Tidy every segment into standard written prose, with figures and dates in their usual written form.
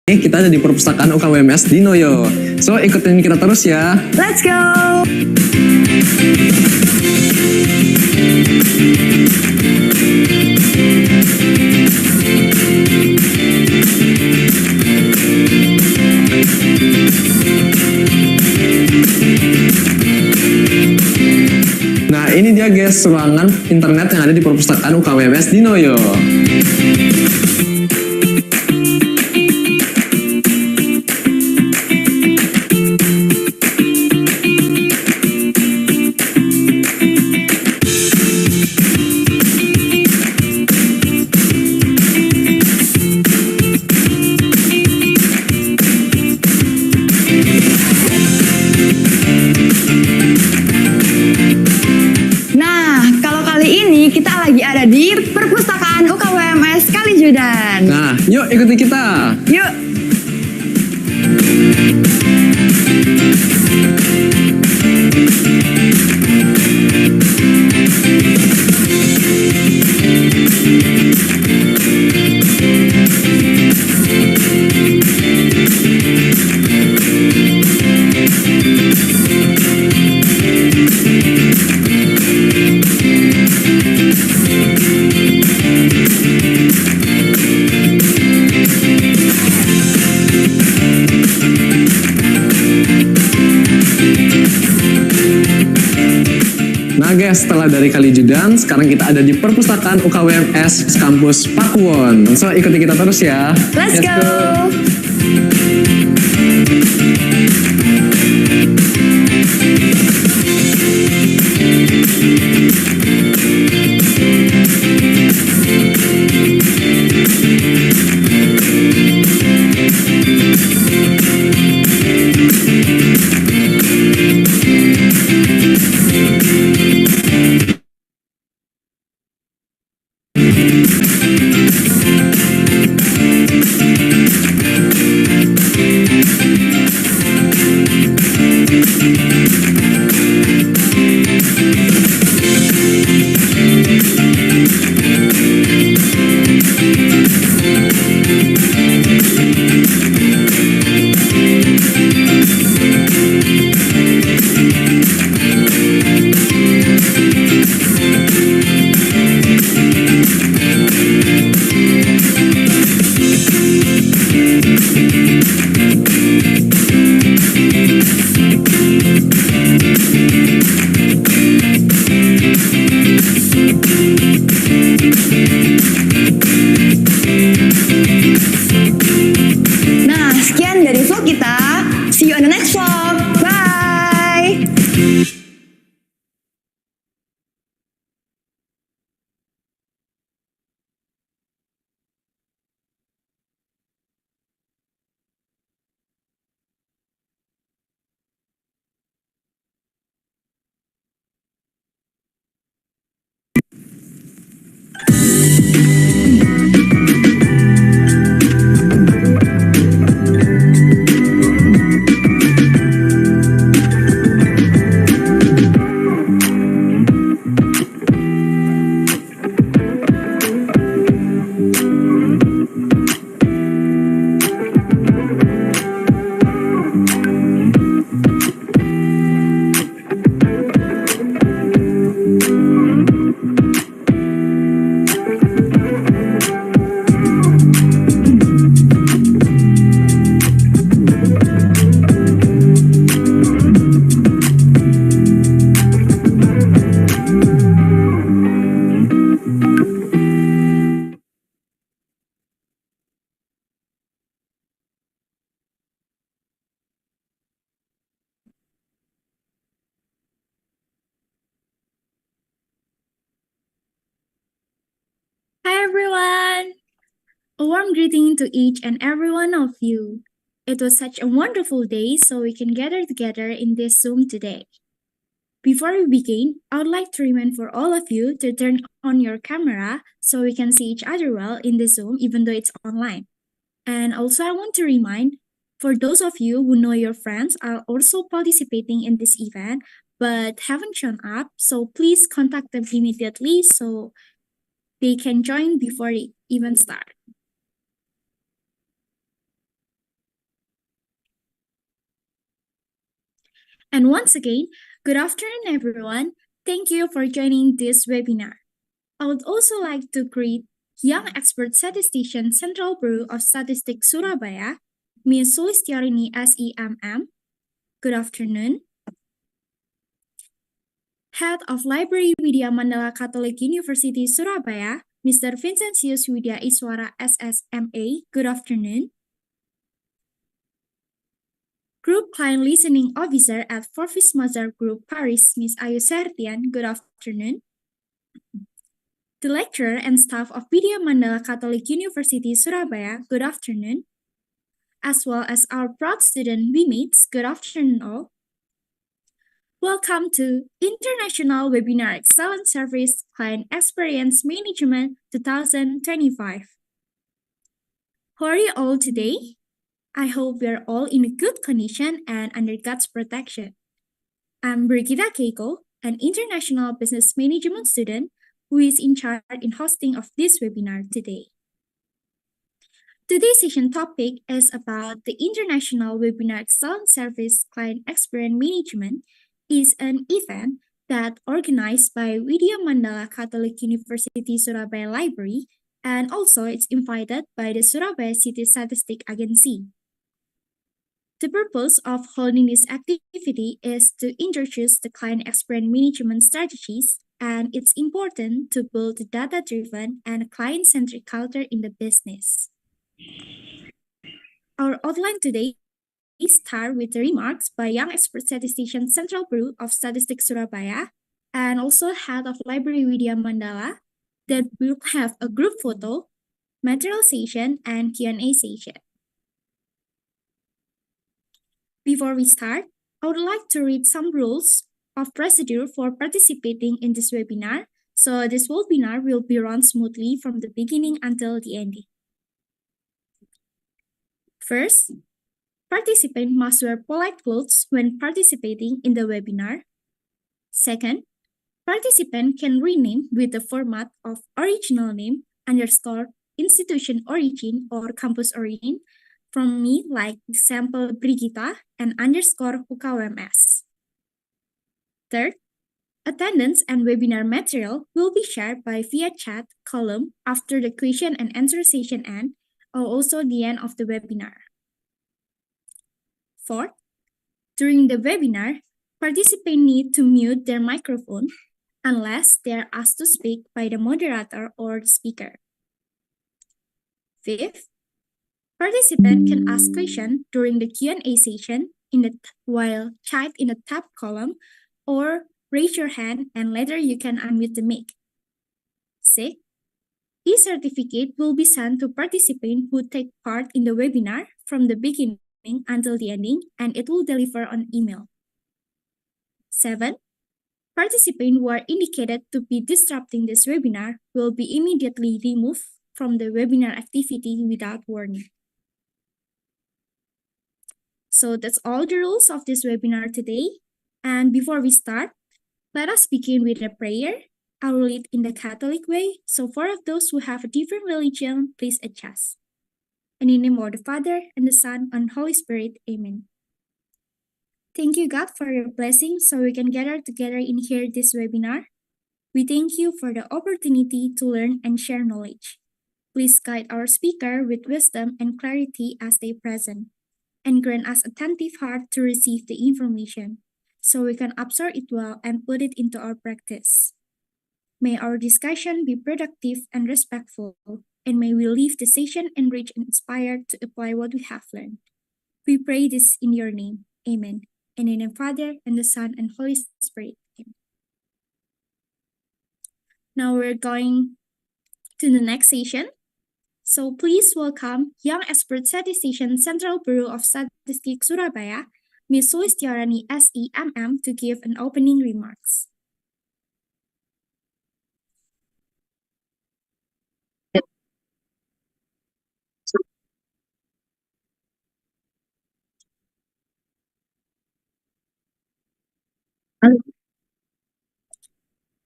Kita ada di perpustakaan UKWMS di Noyo. So, ikutin kita terus ya. Let's go! Nah, ini dia guys, ruangan internet yang ada di perpustakaan UKWMS di Noyo. Kita lagi ada di perpustakaan UKWMS Kalijudan. Nah, yuk ikuti kita. Yuk. Nah guys, setelah dari Kalijudan, sekarang kita ada di perpustakaan UKWMS kampus Pakuwon. So, ikuti kita terus ya. Let's go! Nah, sekian dari vlog kita. See you on the next vlog. Bye! Hi everyone! A warm greeting to each and every one of you. It was such a wonderful day, so we can gather together in this Zoom today. Before we begin, I would like to remind for all of you to turn on your camera so we can see each other well in the Zoom even though it's online. And also I want to remind, for those of you who know your friends are also participating in this event but haven't shown up, so please contact them immediately so they can join before the event starts. And once again, good afternoon, everyone. Thank you for joining this webinar. I would also like to greet Young Expert Statistician Central Bureau of Statistics Surabaya, Ms. Sulistiarini SEMM. Good afternoon. Head of Library Widya Mandala Catholic University Surabaya, Mr. Vincentius Widya Iswara SSMA. Good afternoon. Group Client Listening Officer at Forvis Mazar Group Paris, Ms. Ayu Sertian. Good afternoon. The lecturer and staff of Widya Mandala Catholic University Surabaya. Good afternoon. As well as our proud student WeMates. Good afternoon all. Welcome to International Webinar Excellent Service Client Experience Management 2025. How are you all today? I hope we are all in a good condition and under God's protection. I'm Brigitta Keiko, an international business management student who is in charge in hosting of this webinar today. Today's session topic is about the International Webinar Excellent Service Client Experience Management is an event that organized by Widya Mandala Catholic University Surabaya Library, and also it's invited by the Surabaya City Statistic Agency. The purpose of holding this activity is to introduce the client experience management strategies, and it's important to build a data-driven and client-centric culture in the business. Our outline today start with the remarks by Young Expert Statistician Central Bureau of Statistics Surabaya and also Head of Library Widya Mandala. That will have a group photo, material session, and Q&A session. Before we start, I would like to read some rules of procedure for participating in this webinar. So this webinar will be run smoothly from the beginning until the ending. First, participant must wear polite clothes when participating in the webinar. Second, participant can rename with the format of original name underscore institution origin or campus origin from me, like example Brigitta and underscore UKWMS. Third, attendance and webinar material will be shared by via chat column after the question and answer session end or also the end of the webinar. Fourth, during the webinar, participants need to mute their microphone unless they are asked to speak by the moderator or the speaker. Fifth, participants can ask questions during the Q&A session while chat in the tab column or raise your hand and later you can unmute the mic. Sixth, e-certificate will be sent to participants who take part in the webinar from the beginning until the ending, and it will deliver on email. 7. Participants who are indicated to be disrupting this webinar will be immediately removed from the webinar activity without warning. So that's all the rules of this webinar today. And before we start, let us begin with a prayer. I will read in the Catholic way, so for those who have a different religion, please adjust. In the name of the Father, and the Son, and Holy Spirit, Amen. Thank you, God, for your blessing so we can gather together in here this webinar. We thank you for the opportunity to learn and share knowledge. Please guide our speaker with wisdom and clarity as they present, and grant us attentive heart to receive the information so we can absorb it well and put it into our practice. May our discussion be productive and respectful, and may we leave the session enriched and inspired to apply what we have learned. We pray this in your name. Amen. And in the Father, and the Son, and Holy Spirit. Amen. Now we're going to the next session. So please welcome Young Expert Statistician Central Bureau of Statistics Surabaya, Ms. Sulistiarini SEMM, to give an opening remarks.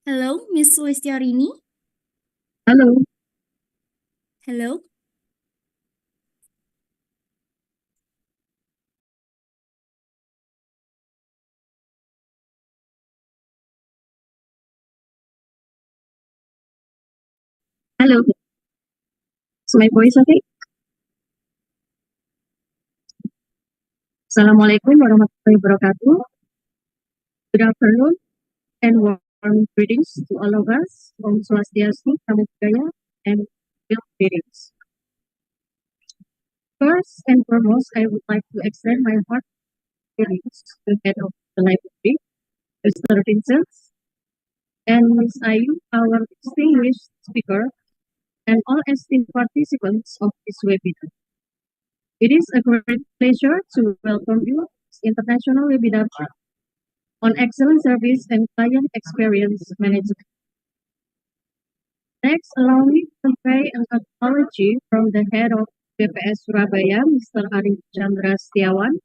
Hello, Ms. Sulistiarini. Hello. Hello. Hello, is my voice okay? Assalamualaikum warahmatullahi wabarakatuh. Good afternoon and warm greetings to all of us. Om Swastiastu, Namo Buddhaya, and good greetings. First and foremost, I would like to extend my heart greetings to the head of the library, Mr. Vincent, and Ms. Ayu, our distinguished speaker, and all esteemed participants of this webinar. It is a great pleasure to welcome you to this international webinar on excellent service and client experience management. Next, allow me to convey an apology from the head of BPS Surabaya, Mr. Arif Chandra Setiawan,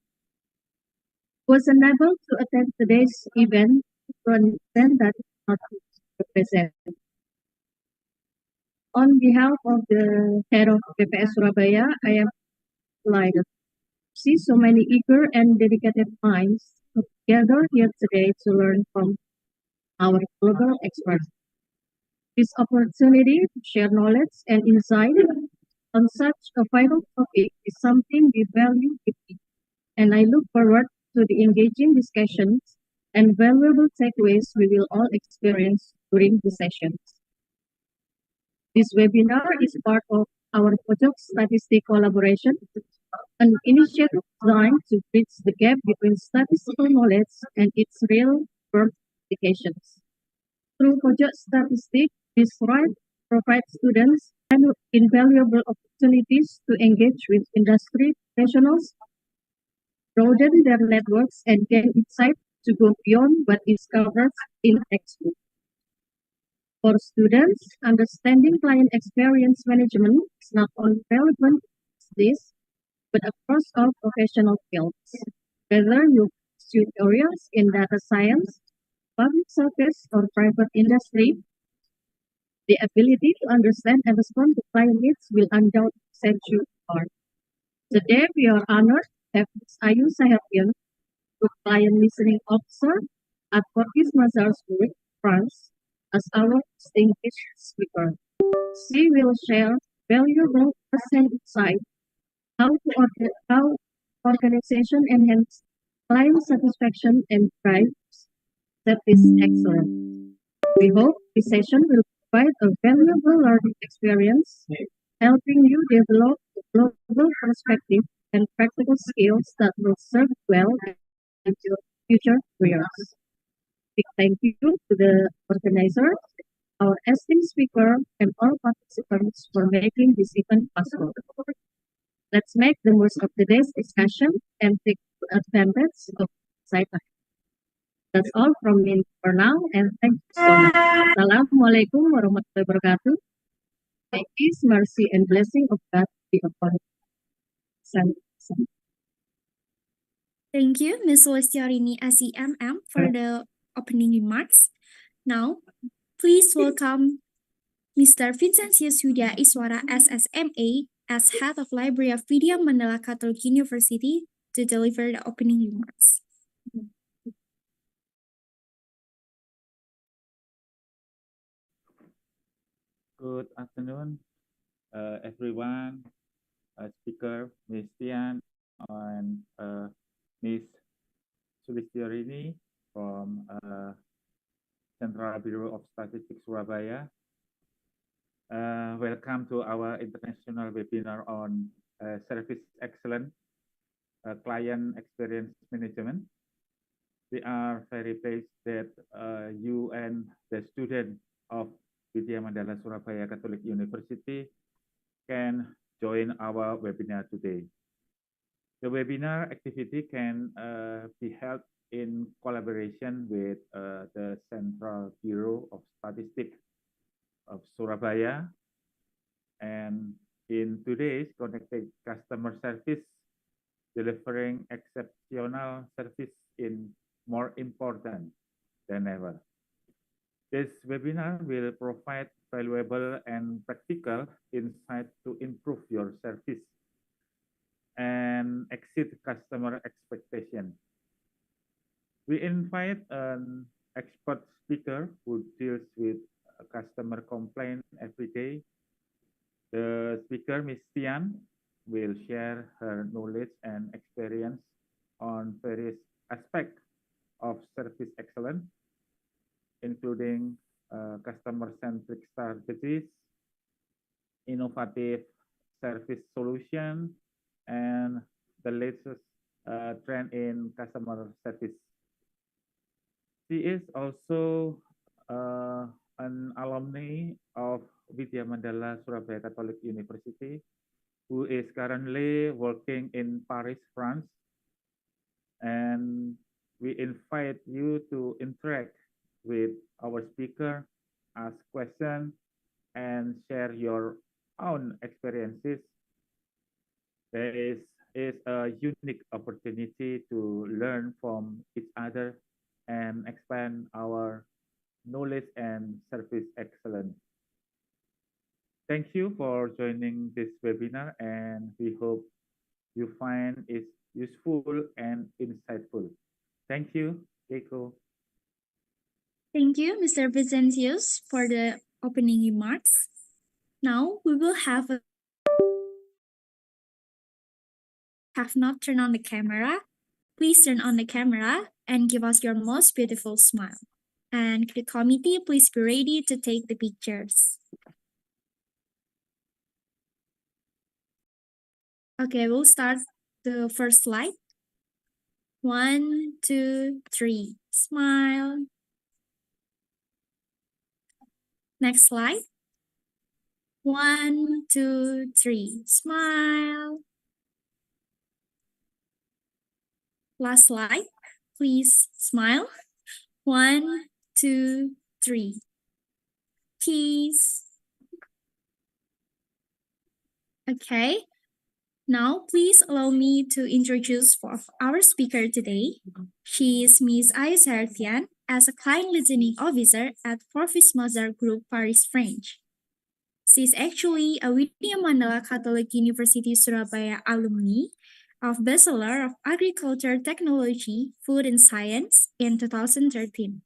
who was unable to attend today's event to an event that is not present. On behalf of the head of BPS Surabaya, I am delighted to see so many eager and dedicated minds together here today to learn from our global experts. This opportunity to share knowledge and insight on such a vital topic is something we value deeply, and I look forward to the engaging discussions and valuable takeaways we will all experience during the sessions. This webinar is part of our Pojok Statistik collaboration, an initiative designed to bridge the gap between statistical knowledge and its real-world applications. Through Pojok Statistik, this right provides students invaluable opportunities to engage with industry professionals, broaden their networks, and gain insight to go beyond what is covered in textbook. For students, understanding client experience management is not only relevant to this, but across all professional fields. Whether you pursue areas in data science, public service, or private industry, the ability to understand and respond to client needs will undoubtedly set you apart. Today, we are honored to have Ms. Ayu Sahabian, Group Client Listening Officer at Fortis Mazarsburg, France, as our distinguished speaker. She will share valuable first-hand insight how organization enhance client satisfaction and drive service excellence. We hope this session will provide a valuable learning experience, helping you develop a global perspective and practical skills that will serve well in your future careers. Big thank you to the organizer, our esteemed speaker, and all participants for making this event possible. Let's make the most of today's discussion and take advantage of side. That's all from me for now, and thank you so much. Assalamualaikum warahmatullahi wabarakatuh. May peace, mercy, and blessing of God be upon us. Thank you, Ms. Lestiarini SEMM, for the opening remarks. Now, please welcome Mr. Vincentius Yuda Iswara SSMA as Head of Library of Vidya Mandala Catholic University to deliver the opening remarks. Good afternoon, everyone. Speaker Ms. Tian and Ms. Sulistiarini from Central Bureau of Statistics Surabaya. Welcome to our international webinar on service excellence, client experience management. We are very pleased that you and the student of Vidya Mandala Surabaya Catholic University can join our webinar today. The webinar activity can be held in collaboration with the Central Bureau of Statistics of Surabaya, and in today's connected customer service, delivering exceptional service in more important than ever. This webinar will provide valuable and practical insight to improve your service and exceed customer expectation. We invite an expert speaker who deals with a customer complaint every day The speaker, Ms. Tian, will share her knowledge and experience on various aspects of service excellence, including customer-centric strategies, innovative service solutions, and the latest trend in customer service. She is also an alumni of Vidya Mandala Surabaya Catholic University, who is currently working in Paris, France. And we invite you to interact with our speaker, ask questions, and share your own experiences. There is a unique opportunity to learn from each other and expand our knowledge and service excellence. Thank you for joining this webinar, and we hope you find it useful and insightful. Thank you, Keiko. Thank you, Mr. Vicentius, for the opening remarks. Now we will have not turned on the camera. Please turn on the camera and give us your most beautiful smile. And the committee, please be ready to take the pictures. Okay, we'll start the first slide. 1, 2, 3. Smile. Next slide. 1, 2, 3. Smile. Last slide. Please smile. 1, 2, 3. Peace. Okay. Now, please allow me to introduce our speaker today. She is Ms. Aïssa Tian, as a client listening officer at Forvis Mozart Group Paris, France. She's actually a Vidya Mandala Catholic University Surabaya alumni of Bachelor of Agriculture Technology, Food and Science in 2013.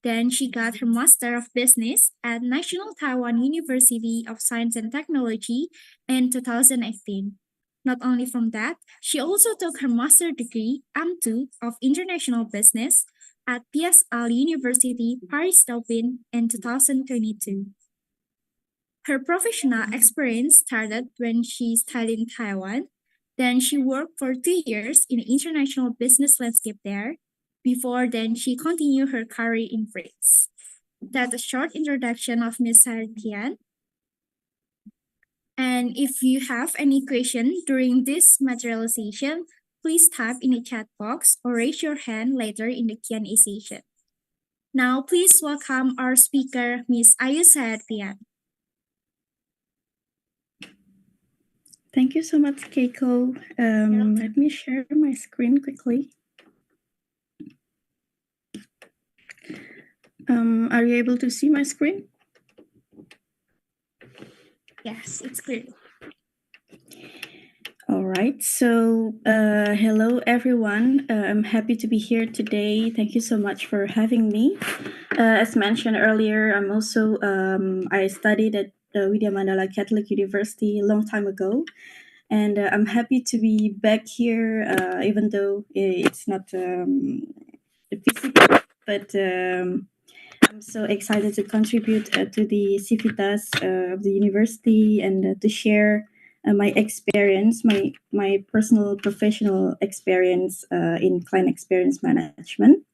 Then she got her Master of Business at National Taiwan University of Science and Technology in 2018. Not only from that, she also took her master degree, M2, of International Business at PSL University, Paris-Dauphine in 2022. Her professional experience started when she studied in Taiwan. Then she worked for 2 years in the international business landscape there. Before then, she continued her career in France. That's a short introduction of Ms. Tian. And if you have any question during this materialization, please type in the chat box or raise your hand later in the Q&A session. Now, please welcome our speaker, Ms. Aïssa Tian. Thank you so much, Keiko. Let me share my screen quickly. Are you able to see my screen? Yes, it's clear. All right. So, hello, everyone. I'm happy to be here today. Thank you so much for having me. As mentioned earlier, I'm also, I studied at Vidya Mandala Catholic University a long time ago. And I'm happy to be back here, even though it's not physical, but I'm so excited to contribute to the Civitas of the university and to share my experience, my personal professional experience in client experience management,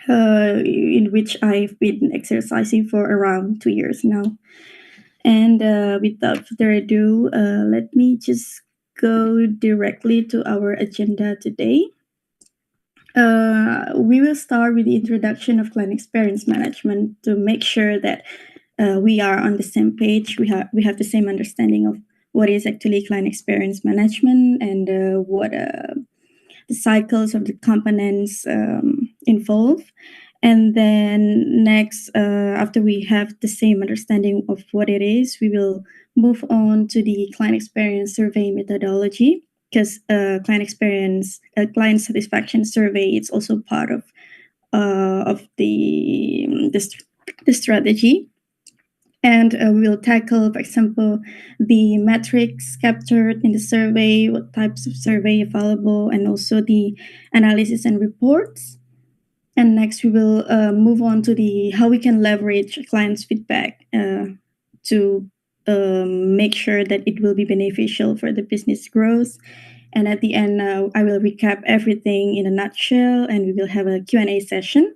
in which I've been exercising for around 2 years now. And without further ado, let me just go directly to our agenda today. We will start with the introduction of client experience management to make sure that we are on the same page. We have the same understanding of what is actually client experience management and what the cycles of the components involved. And then next, after we have the same understanding of what it is, we will move on to the client experience survey methodology, because client satisfaction survey is also part of the strategy. And we will tackle, for example, the metrics captured in the survey, what types of survey available, and also the analysis and reports. And next, we will move on to the how we can leverage clients' feedback to make sure that it will be beneficial for the business growth. And at the end, I will recap everything in a nutshell, and we will have a Q&A session.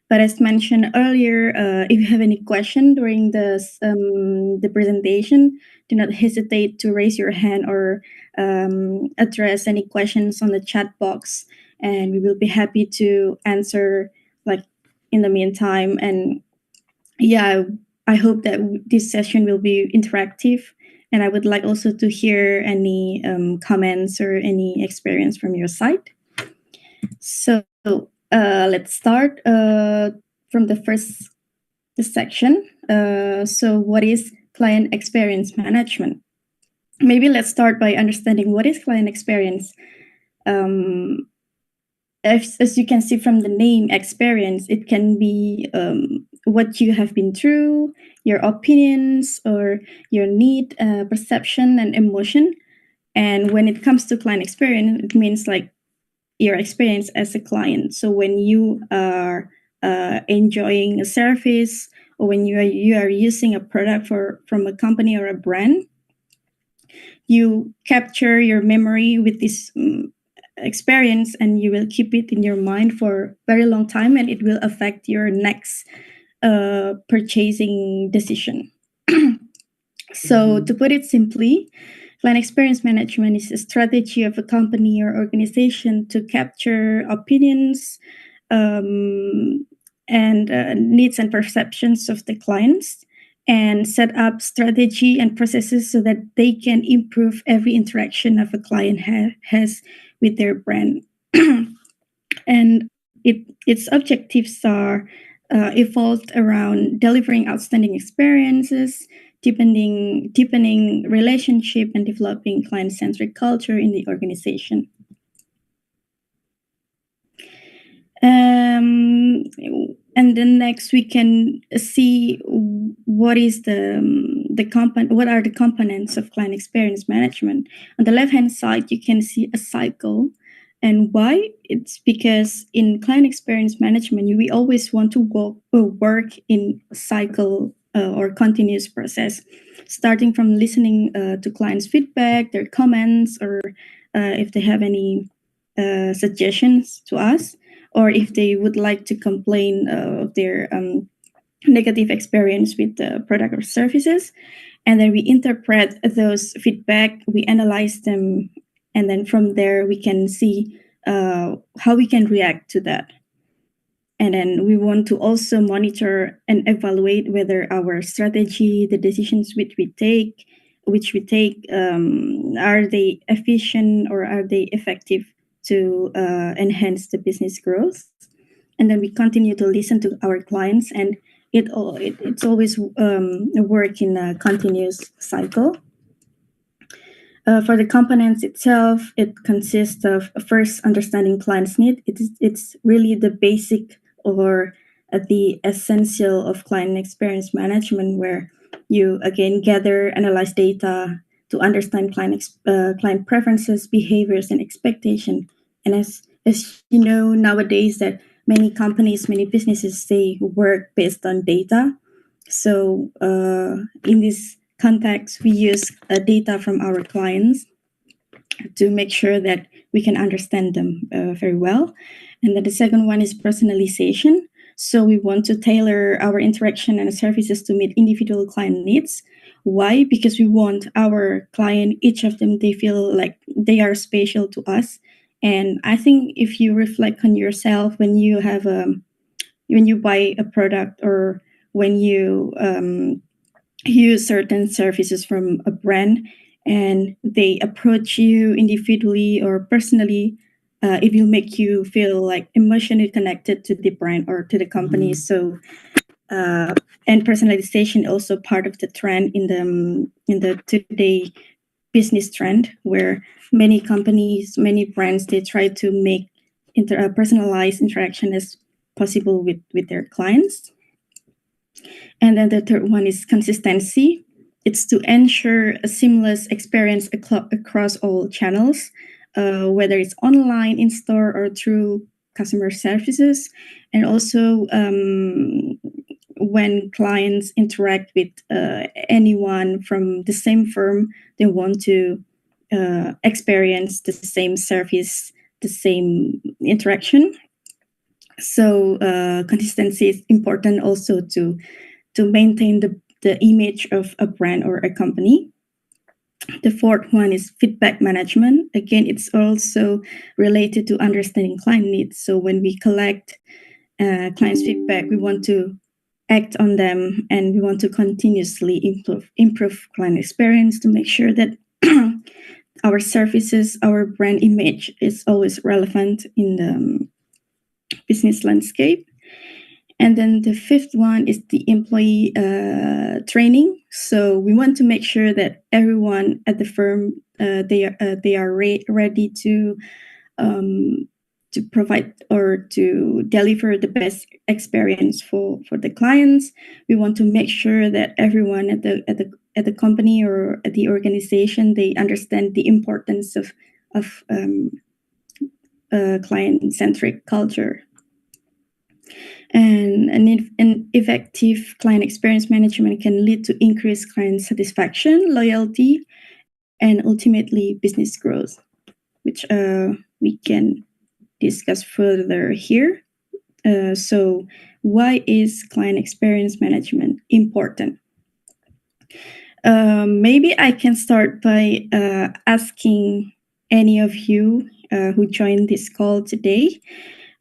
But as mentioned earlier, if you have any question during the presentation, do not hesitate to raise your hand or address any questions on the chat box, and we will be happy to answer like in the meantime. And yeah, I hope that this session will be interactive, and I would like also to hear any comments or any experience from your side. So let's start from the first section. So what is client experience management? Maybe let's start by understanding what is client experience. As you can see from the name experience, it can be what you have been through, your opinions, or your need, perception, and emotion. And when it comes to client experience, it means like your experience as a client. So when you are enjoying a service, or when you are using a product from a company or a brand, you capture your memory with this experience, and you will keep it in your mind for a very long time, and it will affect your next purchasing decision. So to put it simply, client experience management is a strategy of a company or organization to capture opinions and needs and perceptions of the clients, and set up strategy and processes so that they can improve every interaction of a client has with their brand. And its objectives are evolved around delivering outstanding experiences, deepening relationship, and developing client-centric culture in the organization. And then next we can see what is what are the components of client experience management. On the left-hand side, you can see a cycle. And why? It's because in client experience management, we always want to work in a cycle or continuous process, starting from listening to clients' feedback, their comments, or if they have any suggestions to us, or if they would like to complain of their negative experience with the product or services. And then we interpret those feedback, we analyze them, and then from there we can see how we can react to that. And then we want to also monitor and evaluate whether our strategy, the decisions which we take, are they efficient or are they effective to enhance the business growth. And then we continue to listen to our clients, and it's always work in a continuous cycle. For the components itself, it consists of first understanding client's need. It's really the basic or the essential of client experience management, where you again gather, analyze data to understand client preferences, behaviors, and expectation. And as you know, nowadays that many companies, many businesses, they work based on data. So in this context, we use data from our clients to make sure that we can understand them very well. And then the second one is personalization. So we want to tailor our interaction and services to meet individual client needs. Why? Because we want our client, each of them, they feel like they are special to us. And I think if you reflect on yourself when you have when you buy a product, or when you use certain services from a brand, and they approach you individually or personally, it will make you feel like emotionally connected to the brand or to the company. So and personalization also part of the trend in the today business trend, where many companies, many brands, they try to make personalized interaction as possible with their clients. And then the third one is consistency. It's to ensure a seamless experience across all channels, whether it's online, in store, or through customer services. And also, when clients interact with anyone from the same firm, they want to experience the same service, the same interaction. So consistency is important also to maintain the image of a brand or a company. The fourth one is feedback management. Again, it's also related to understanding client needs. So when we collect clients' feedback, we want to act on them, and we want to continuously improve client experience to make sure that our services, our brand image is always relevant in the business landscape. And then the fifth one is the employee training. So we want to make sure that everyone at the firm they are ready to provide or to deliver the best experience for the clients. We want to make sure that everyone at the company or at the organization, they understand the importance of client-centric culture. And an effective client experience management can lead to increased client satisfaction, loyalty, and ultimately business growth, which we can discuss further here. So why is client experience management important? Maybe I can start by asking any of you who joined this call today,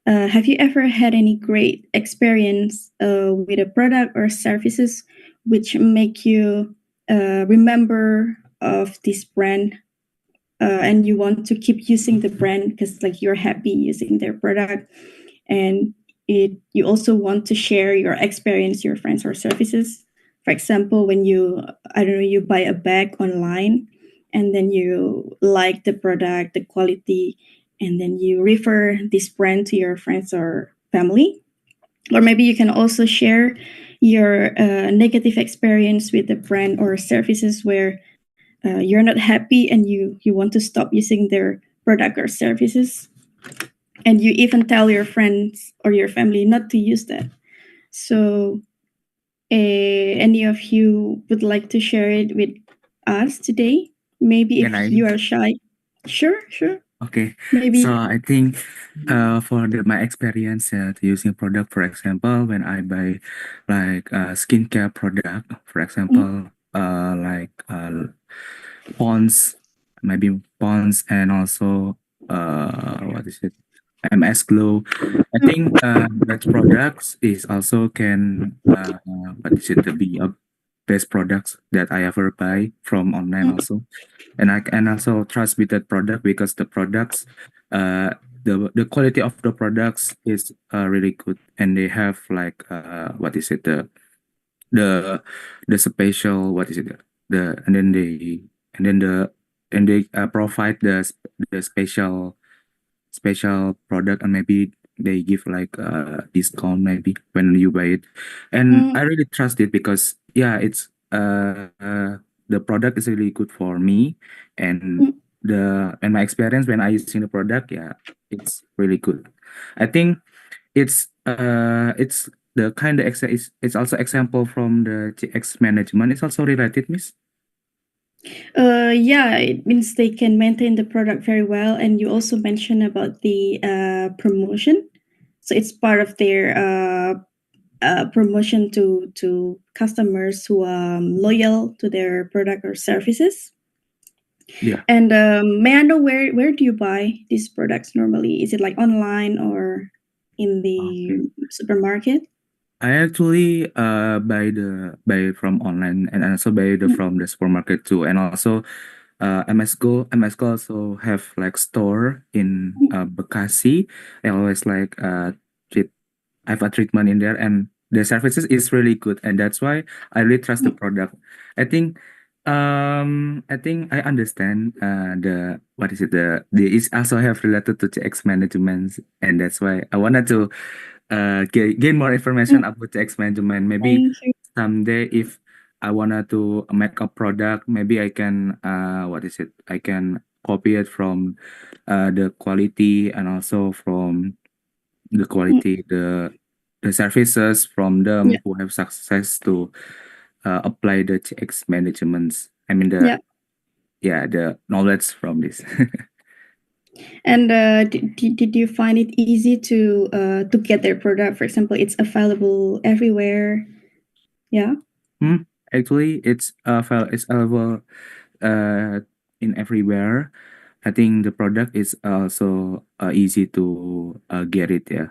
have you ever had any great experience with a product or services which make you remember of this brand, and you want to keep using the brand because like you're happy using their product, and you also want to share your experience, your friends or services? For example, when you buy a bag online, and then you like the product, the quality, and then you refer this brand to your friends or family. Or maybe you can also share your negative experience with the brand or services where you're not happy and you want to stop using their product or services. And you even tell your friends or your family not to use that. So any of you would like to share it with us today? Maybe if Can I? you are shy. Sure. Okay. Maybe. So I think for my experience to using product, for example, when I buy like skincare product, for example, like Pond's, maybe Pond's, and also what is it? MS Glow. I think that products is also can what is it, to be a best products that I ever buy from online also. And I can also trust with that product because the products the quality of the products is really good, and they have like what is it, the special, what is it, the and then they provide the special product, and maybe they give like a discount maybe when you buy it. And I really trust it because yeah, it's the product is really good for me, and my experience when I using the product, yeah, it's really good. I think it's the kind of it's also example from the TX management. It's also related, Miss. Yeah, it means they can maintain the product very well. And you also mentioned about the promotion. So it's part of their promotion to customers who are loyal to their product or services. Yeah. And may I know where do you buy these products normally? Is it like online or in the supermarket? I actually buy from online, and also buy from the supermarket too, and also MS Go also have like store in Bekasi. I always like treat I have a treatment in there, and the services is really good, and that's why I really trust the product. I think I understand the what is it, the it's also have related to TX management, and that's why I wanted to gain more information about text management. Maybe Thank you. someday if I wanted to make a product, maybe I can I can copy it from the quality and also from the quality the services from them Yeah. who have success to apply the text management. I mean the knowledge from this. And did you find it easy to get their product? For example, it's available everywhere. Yeah. Actually, it's available in everywhere. I think the product is also easy to get it. Yeah,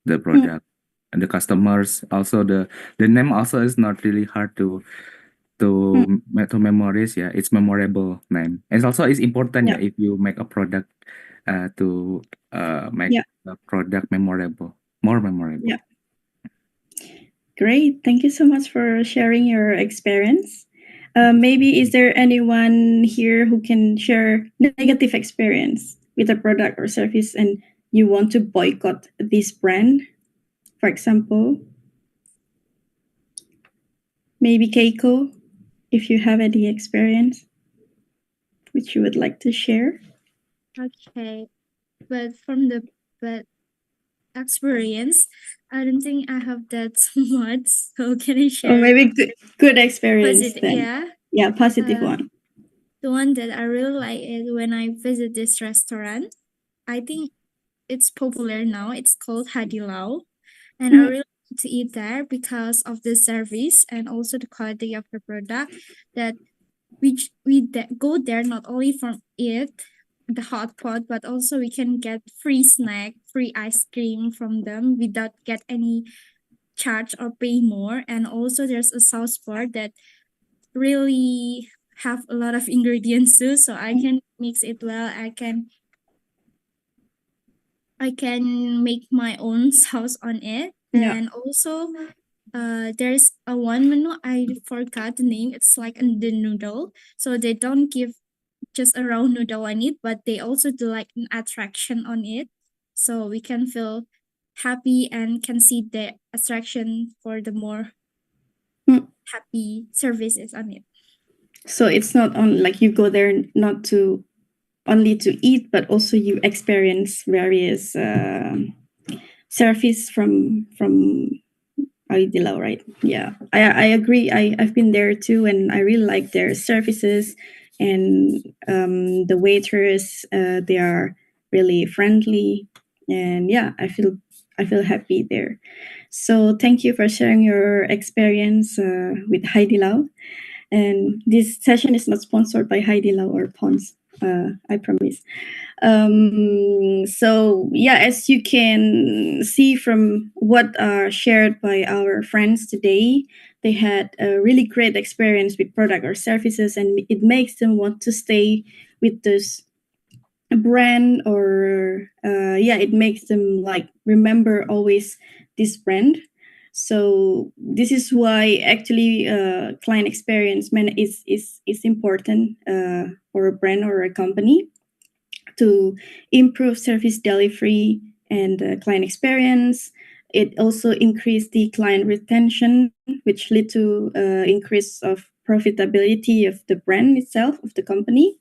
the product and the customers also the name also is not really hard to memorize. Yeah, it's memorable name. And also it's important. Yeah. Yeah, if you make a product to make Yeah. the product more memorable. Yeah. Great. Thank you so much for sharing your experience. Maybe is there anyone here who can share negative experience with a product or service and you want to boycott this brand, for example? Maybe Keiko, if you have any experience which you would like to share. Okay, but from the experience, I don't think I have that much. So can I Or share? maybe good experience Positive, then. yeah. Yeah, positive one. The one that I really like is when I visit this restaurant. I think it's popular now. It's called Hadilao, and I really like to eat there because of the service and also the quality of the product. That go there not only from it the hot pot, but also we can get free snack, free ice cream from them without get any charge or pay more. And also there's a sauce bar that really have a lot of ingredients too, so I can mix it well. I can make my own sauce on it. Yeah. And also there's a one menu I forgot the name. It's like the noodle, so they don't give just a round noodle on it, but they also do like an attraction on it, so we can feel happy and can see the attraction for the more happy services on it. So it's not on like you go there not to only to eat, but also you experience various service from Aidilao, right? Yeah, I agree. I've been there too, and I really like their services and the waiters. They are really friendly, and yeah, I feel happy there. So thank you for sharing your experience with Haidilao. And this session is not sponsored by Haidilao or Pons. I promise. So yeah, as you can see from what are shared by our friends today, they had a really great experience with product or services, and it makes them want to stay with this brand, or it makes them like remember always this brand. So this is why actually client experience is important for a brand or a company to improve service delivery and client experience. It also increased the client retention, which lead to increase of profitability of the brand itself of the company.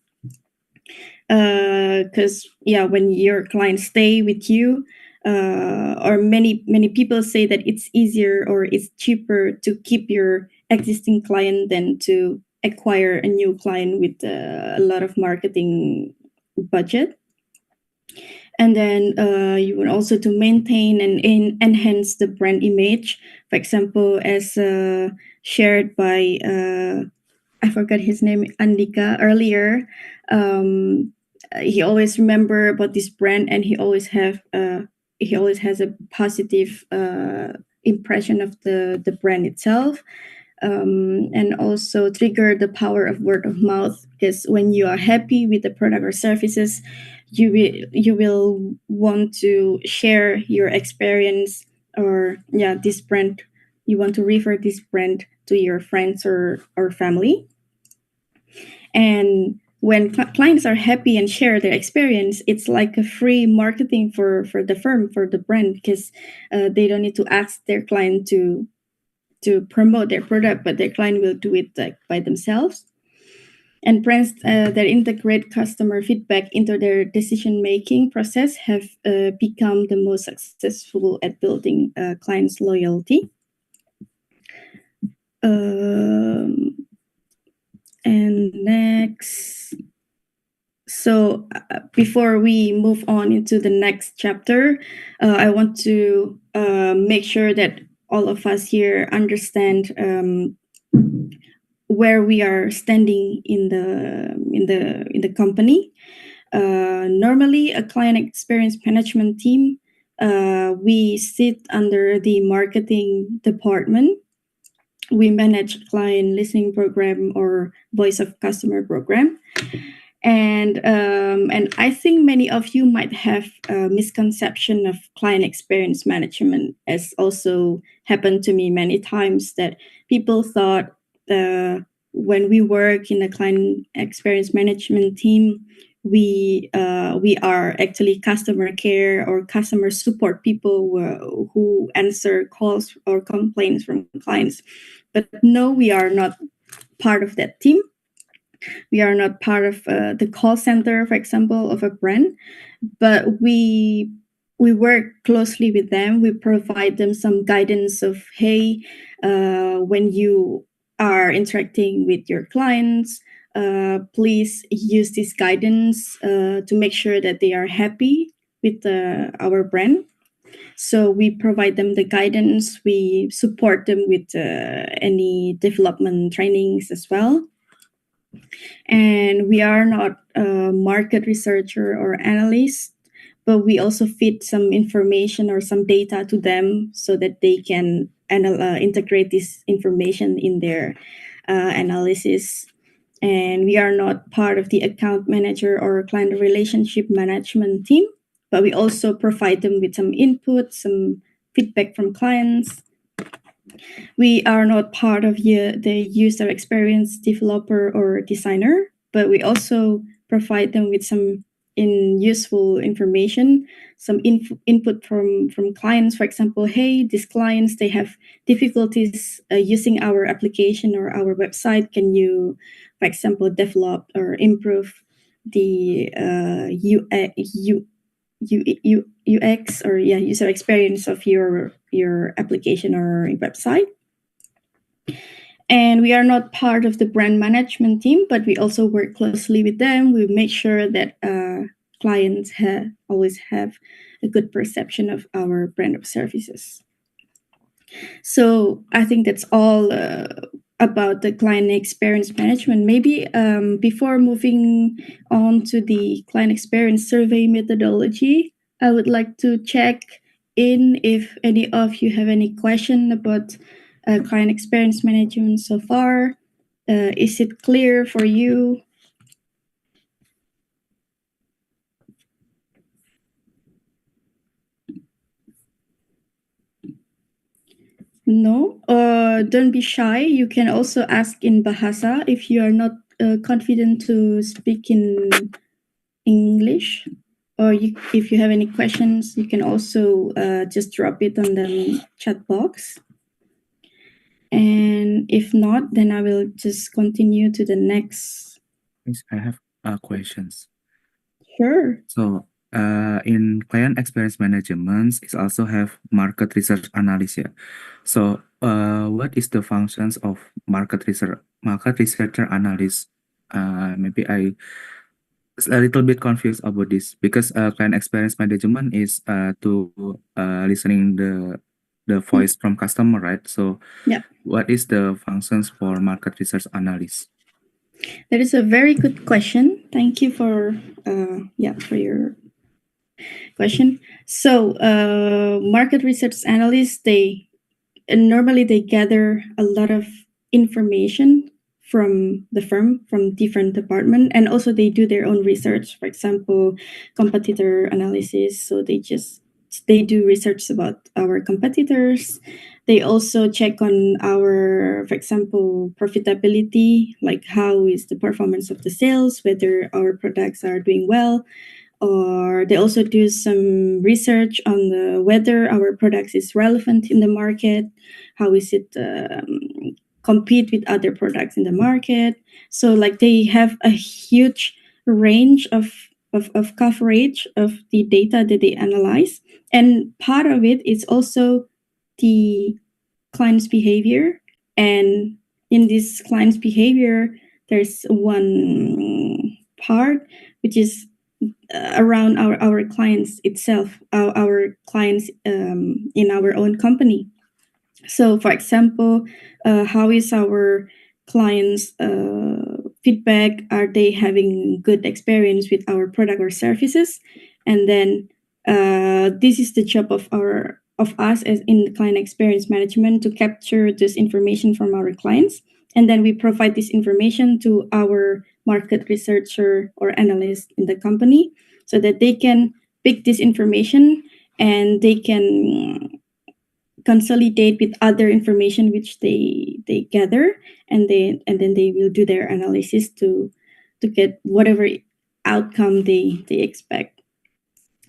Because when your clients stay with you, or many people say that it's easier or it's cheaper to keep your existing client than to acquire a new client with a lot of marketing budget. And then you want also to maintain and enhance the brand image. For example, as shared by I forgot his name, Andika, earlier. He always remember about this brand, and he always has a positive impression of the brand itself. And also trigger the power of word of mouth, because when you are happy with the product or services, you will want to share your experience, or this brand, you want to refer this brand to your friends or family. And when clients are happy and share their experience, it's like a free marketing for the firm, for the brand, because they don't need to ask their client to promote their product, but their client will do it like by themselves. And brands that integrate customer feedback into their decision-making process have become the most successful at building clients' loyalty. And next, so before we move on into the next chapter, I want to make sure that all of us here understand where we are standing in the company. Normally, a client experience management team, we sit under the marketing department. We manage client listening program or voice of customer program. And I think many of you might have a misconception of client experience management, as also happened to me many times, that people thought when we work in a client experience management team, we are actually customer care or customer support people who answer calls or complaints from clients. But no, we are not part of that team. We are not part of the call center, for example, of a brand, but we work closely with them. We provide them some guidance of, hey, when you are interacting with your clients, please use this guidance to make sure that they are happy with our brand. So we provide them the guidance. We support them with any development trainings as well. And we are not a market researcher or analyst, but we also feed some information or some data to them so that they can integrate this information in their analysis. And we are not part of the account manager or client relationship management team, but we also provide them with some input, some feedback from clients. We are not part of the user experience developer or designer, but we also provide them with some useful information, some input from clients. For example, hey, these clients, they have difficulties using our application or our website. Can you, for example, develop or improve the UX or user experience of your application or website? And we are not part of the brand management team, but we also work closely with them. We make sure that clients always have a good perception of our brand of services. So I think that's all about the client experience management. Maybe before moving on to the client experience survey methodology, I would like to check in if any of you have any question about client experience management so far. Is it clear for you? No? Don't be shy. You can also ask in Bahasa if you are not confident to speak in English. Or if you have any questions, you can also just drop it on the chat box. And if not, then I will just continue to the next. Yes, I have questions. Sure. So, in client experience management, it also have market research analysis. So, what is the functions of market researcher analyst? Maybe I a little bit confused about this because client experience management is to listening the voice from customer, right? So, Yeah. what is the functions for market research analyst? That is a very good question. Thank you for your question. So, market research analysts, they normally gather a lot of information from the firm, from different departments, and also they do their own research. For example, competitor analysis. So they just they do research about our competitors. They also check on our, for example, profitability, like how is the performance of the sales, whether our products are doing well, or they also do some research on whether our products is relevant in the market, how is it compete with other products in the market. So like they have a huge range of coverage of the data that they analyze, and part of it is also the client's behavior. And in this client's behavior, there's one part which is around our clients itself, our clients in our own company. So, for example, how is our clients' feedback? Are they having good experience with our product or services? And then this is the job of us as in client experience management to capture this information from our clients, and then we provide this information to our market researcher or analyst in the company so that they can pick this information and they can consolidate with other information which they gather, and then they will do their analysis to get whatever outcome they expect.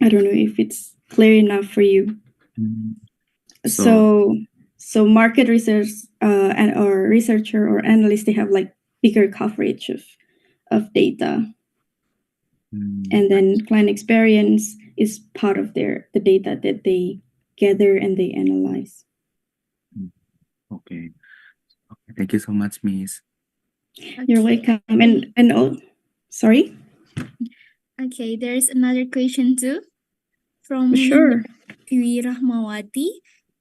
I don't know if it's clear enough for you. Mm. So market research and or researcher or analyst, they have like bigger coverage of data, and then client experience is part of the data that they gather and they analyze. Okay. Thank you so much, Miss. You're welcome. And oh, sorry. Okay, there's another question too from Sure. Dwi Rahmawati.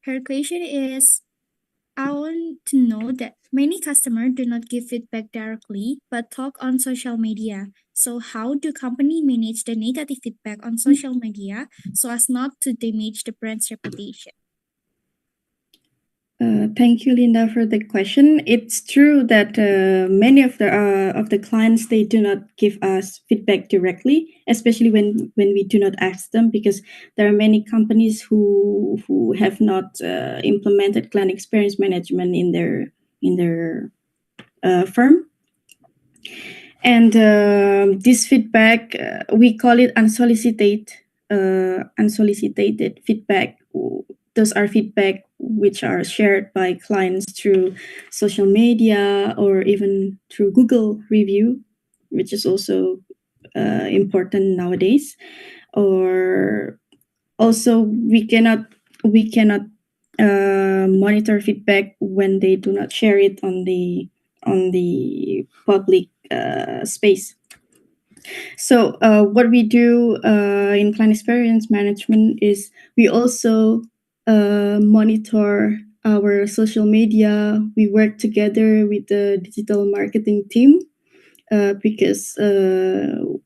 Her question is, I want to know that many customers do not give feedback directly but talk on social media. So how do company manage the negative feedback on social media so as not to damage the brand's reputation? Thank you, Linda, for the question. It's true that many of the clients, they do not give us feedback directly, especially when we do not ask them, because there are many companies who have not implemented client experience management in their firm. And this feedback, we call it unsolicited feedback. Those are feedback which are shared by clients through social media or even through Google review, which is also important nowadays. Or also we cannot monitor feedback when they do not share it on the public space. So what we do in client experience management is we also monitor our social media. We work together with the digital marketing team because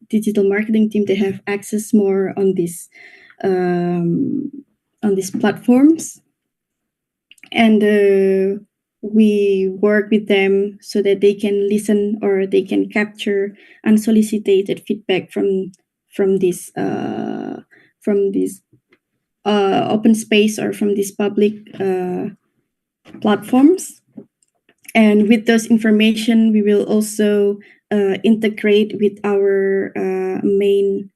digital marketing team, they have access more on these platforms, and we work with them so that they can listen or they can capture unsolicited feedback from this open space or from these public platforms. And with those information, we will also integrate with our main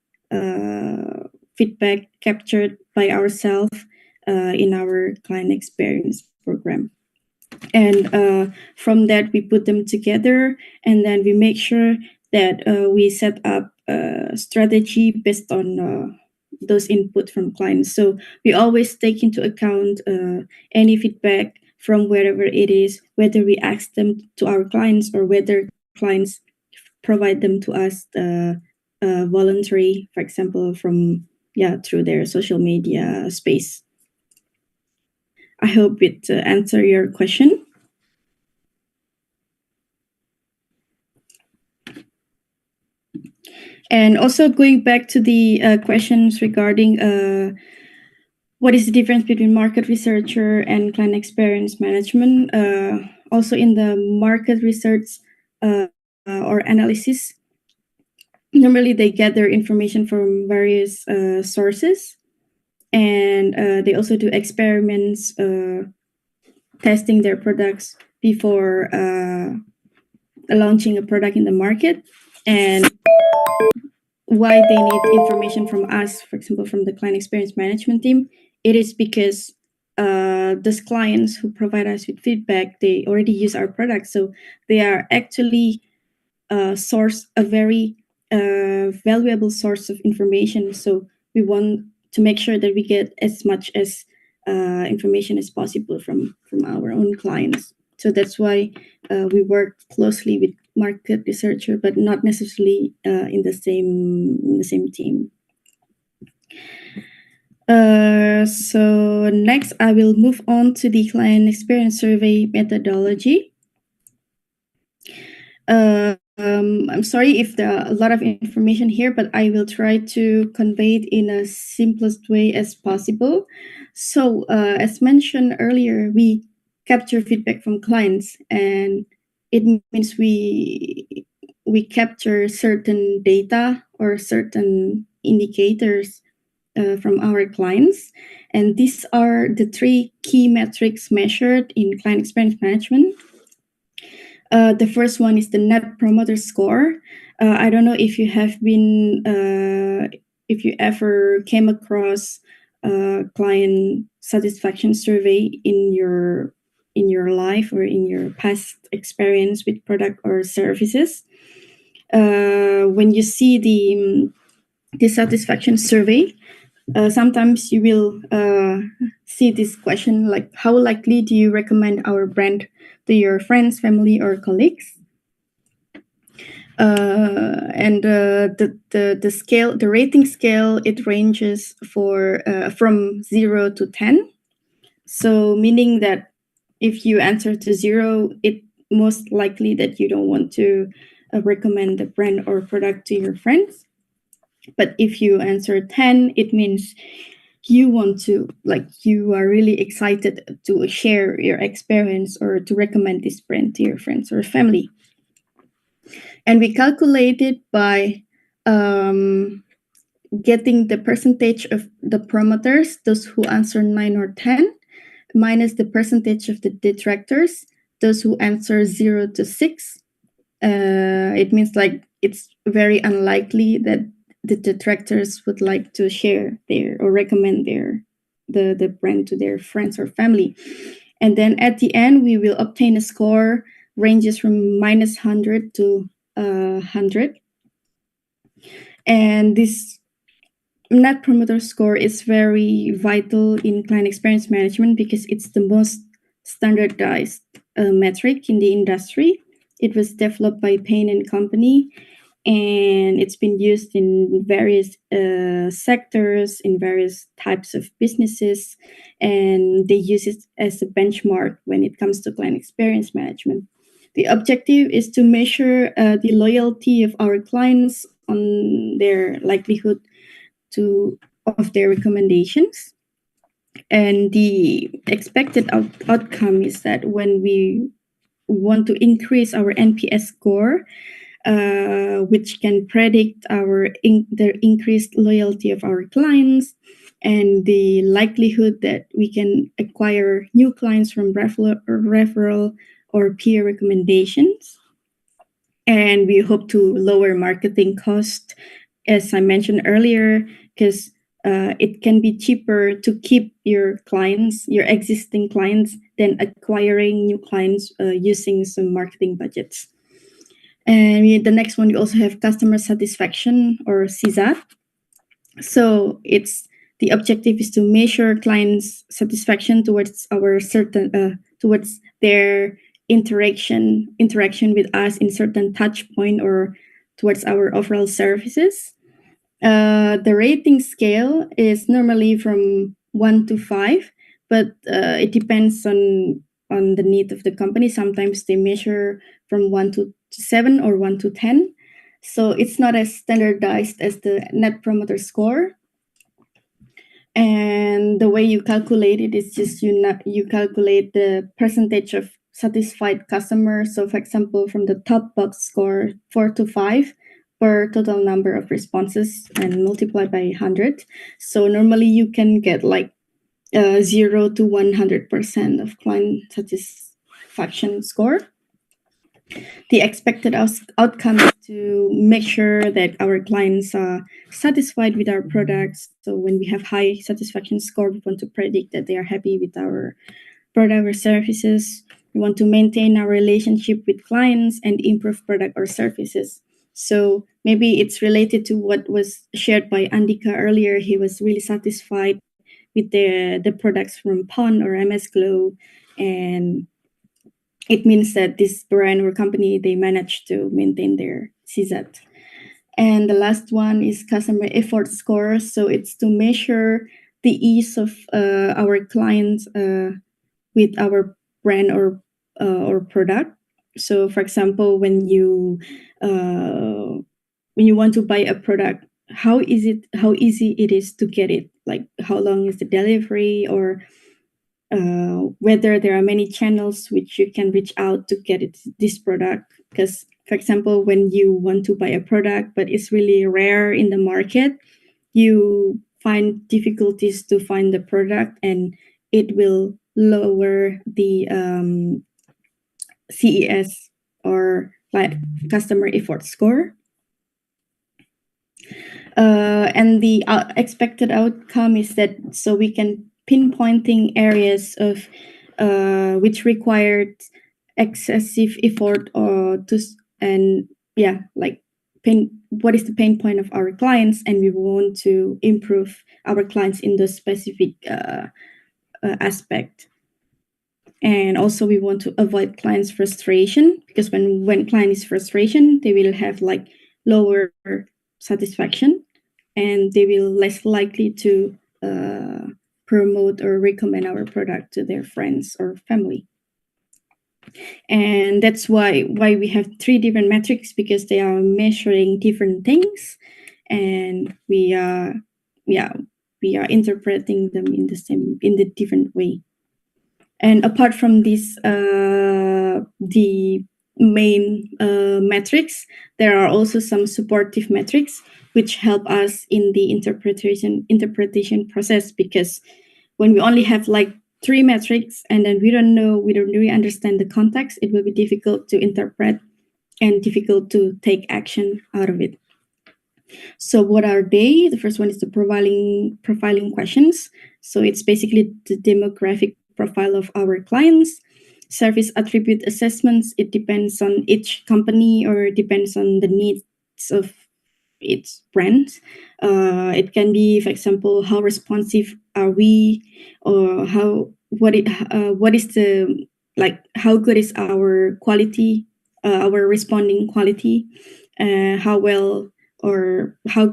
feedback captured by ourselves in our client experience program. And from that, we put them together, and then we make sure that we set up a strategy based on those input from clients. So we always take into account any feedback from wherever it is, whether we ask them to our clients or whether clients provide them to us voluntary, for example, through their social media space. I hope it answer your question. And also going back to the questions regarding what is the difference between market researcher and client experience management. Also in the market research or analysis, normally they gather information from various sources. and they also do experiments, testing their products before launching a product in the market. And why they need information from us, for example, from the client experience management team, it is because those clients who provide us with feedback, they already use our product, so they are actually a very valuable source of information. So we want to make sure that we get as much as information as possible from our own clients. So that's why we work closely with market researcher, but not necessarily in the same team. So next, I will move on to the client experience survey methodology. I'm sorry if there are a lot of information here, but I will try to convey it in a simplest way as possible. So, as mentioned earlier, we capture feedback from clients, and it means we capture certain data or certain indicators from our clients, and these are the 3 key metrics measured in client experience management. The first one is the Net Promoter Score. I don't know if you have been, if you ever came across a client satisfaction survey in your life or in your past experience with product or services. When you see the satisfaction survey, sometimes you will see this question like, how likely do you recommend our brand to your friends, family, or colleagues? And the scale, the rating scale, it ranges from 0 to 10. So meaning that if you answer to 0, it most likely that you don't want to recommend the brand or product to your friends. But if you answer 10, it means you want to, like, you are really excited to share your experience or to recommend this brand to your friends or family. And we calculate it by getting the percentage of the promoters, those who answer 9 or 10, minus the percentage of the detractors, those who answer 0 to 6. It means like it's very unlikely that the detractors would like to share their or recommend the brand to their friends or family. And then at the end, we will obtain a score ranges from minus 100 to 100. And this Net Promoter Score is very vital in client experience management because it's the most standardized metric in the industry. It was developed by Payne and Company, and it's been used in various sectors, in various types of businesses, and they use it as a benchmark when it comes to client experience management. The objective is to measure the loyalty of our clients on their likelihood of their recommendations. And the expected outcome is that when we want to increase our NPS score, which can predict the increased loyalty of our clients and the likelihood that we can acquire new clients from referral or peer recommendations. And we hope to lower marketing cost, as I mentioned earlier, because it can be cheaper to keep your clients, your existing clients, than acquiring new clients using some marketing budgets. And the next one, we also have customer satisfaction, or CSAT. So the objective is to measure clients' satisfaction towards towards their interaction with us in certain touch point or towards our overall services. The rating scale is normally from 1 to 5, but it depends on the need of the company. Sometimes they measure from 1 to 7 or 1 to 10. So it's not as standardized as the Net Promoter Score. And the way you calculate it is just you calculate the percentage of satisfied customers. So for example, from the top box score 4 to 5, per total number of responses and multiply by 100. So normally you can get like 0 to 100% of client satisfaction score. The expected outcome is to make sure that our clients are satisfied with our products. So when we have high satisfaction score, we want to predict that they are happy with our product or services. We want to maintain our relationship with clients and improve product or services. So maybe it's related to what was shared by Andika earlier. He was really satisfied with the products from PON or MS Glow, and it means that this brand or company, they managed to maintain their CSAT. And the last one is customer effort score. So it's to measure the ease of our clients with our brand or product. So, for example, when you want to buy a product, how easy it is to get it? Like how long is the delivery, or whether there are many channels which you can reach out to get this product. Because, for example, when you want to buy a product but it's really rare in the market, you find difficulties to find the product, and it will lower the CES, or like customer effort score. And the expected outcome is that so we can pinpointing areas of which required excessive effort what is the pain point of our clients, and we want to improve our clients in those specific aspect. And also we want to avoid clients frustration, because when client is frustration, they will have like lower satisfaction, and they will less likely to promote or recommend our product to their friends or family. And that's why we have 3 different metrics, because they are measuring different things, and we are interpreting them in the different way. And apart from this, the main metrics, there are also some supportive metrics which help us in the interpretation process, because when we only have like 3 metrics and then we don't really understand the context, it will be difficult to interpret and difficult to take action out of it. So what are they? The first one is the profiling questions. So it's basically the demographic profile of our clients. Service attribute assessments, it depends on each company or depends on the needs of its brand. It can be, for example, how responsive are we, or how good is our quality, our responding quality, how well or how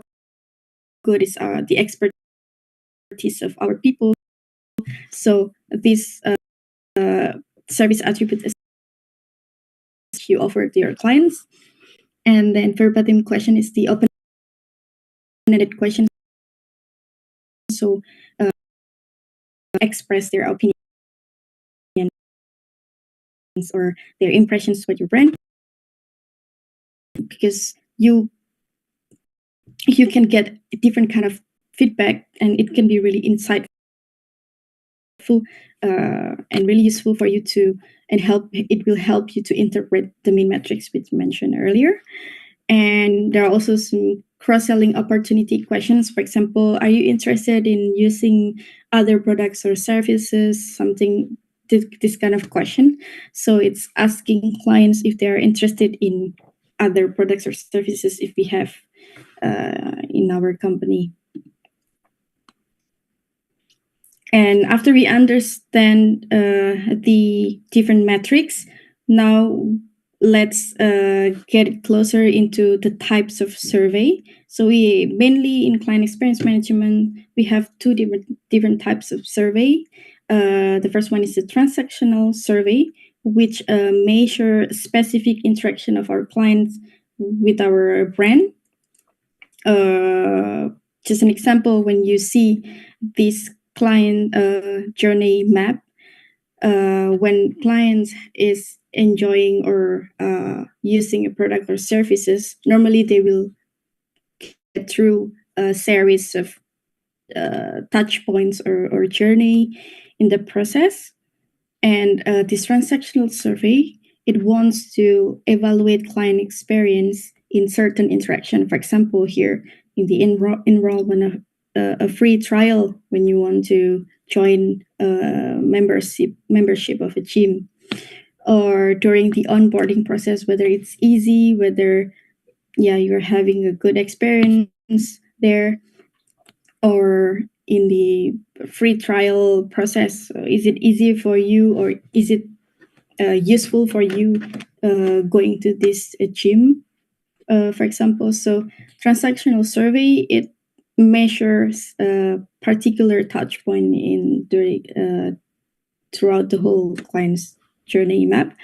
good is the expertise of our people. So this service attribute is you offer to your clients. And then verbatim question is the open-ended question. So express their opinions or their impressions with your brand, because you can get a different kind of feedback, and it can be really insightful and really useful for you to, and it will help you to interpret the main metrics we mentioned earlier. And there are also some cross-selling opportunity questions. For example, are you interested in using other products or services? This kind of question. So it's asking clients if they are interested in other products or services if we have in our company. And after we understand the different metrics, now let's get closer into the types of survey. So we mainly in client experience management, we have 2 different types of survey. The first one is the transactional survey, which measure specific interaction of our clients with our brand. Just an example, when you see this client journey map, when clients is enjoying or using a product or services, normally they will through a series of touch points or journey in the process. And this transactional survey, it wants to evaluate client experience in certain interaction. For example, here in the enrollment of a free trial when you want to join membership of a gym, or during the onboarding process, whether it's easy, whether you're having a good experience there, or in the free trial process, is it easy for you, or is it useful for you going to this gym, for example. So transactional survey, it measures a particular touch point throughout the whole client's journey map.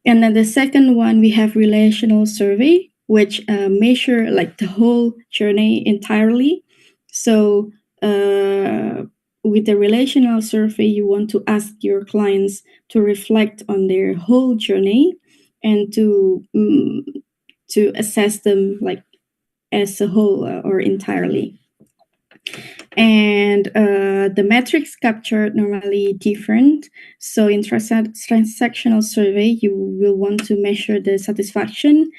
And then the second one, we have relational survey, which measure like the whole journey entirely. So with the relational survey, you want to ask your clients to reflect on their whole journey and to assess them like as a whole or entirely. And the metrics captured normally different. So in transactional survey, you will want to measure the satisfaction,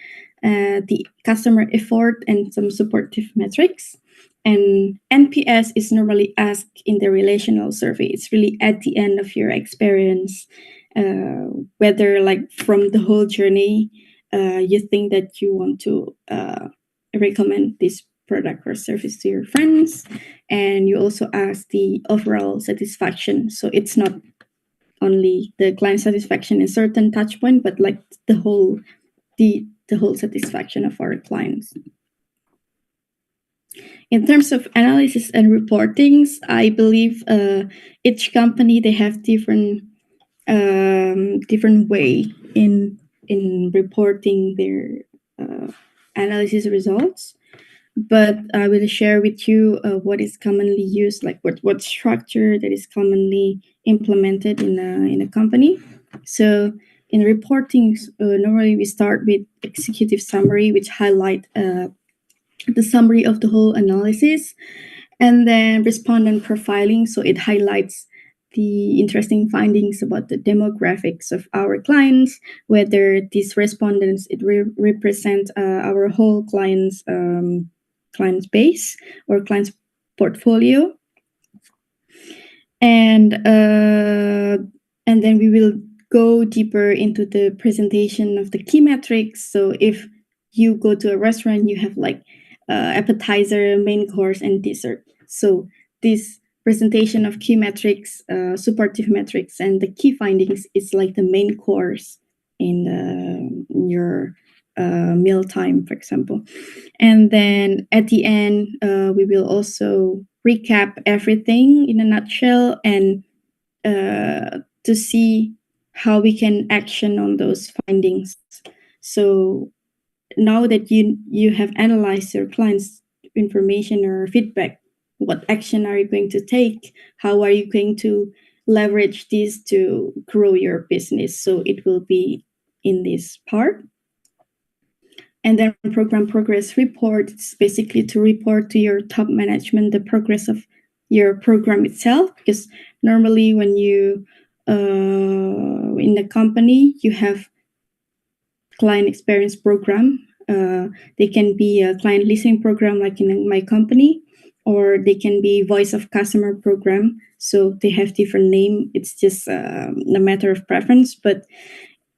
the customer effort, and some supportive metrics. And NPS is normally asked in the relational survey. It's really at the end of your experience, whether like from the whole journey, you think that you want to recommend this product or service to your friends. And you also ask the overall satisfaction. So it's not only the client satisfaction in certain touch point, but like the whole satisfaction of our clients. In terms of analysis and reportings, I believe each company, they have different way in reporting their analysis results. But I will share with you what is commonly used, like what structure that is commonly implemented in a company. So in reporting, normally we start with executive summary, which highlight the summary of the whole analysis, and then respondent profiling. So it highlights the interesting findings about the demographics of our clients, whether these respondents represent our whole clients base or client's portfolio. And then we will go deeper into the presentation of the key metrics. So if you go to a restaurant, you have like appetizer, main course, and dessert. So this presentation of key metrics, supportive metrics, and the key findings is like the main course in your meal time, for example. And then at the end, we will also recap everything in a nutshell and to see how we can action on those findings. So now that you have analyzed your clients' information or feedback, what action are you going to take? How are you going to leverage this to grow your business? So it will be in this part. And then program progress report, it's basically to report to your top management the progress of your program itself. Because normally when you in the company, you have client experience program. They can be a client listening program like in my company, or they can be voice of customer program. So they have different name. It's just a matter of preference. But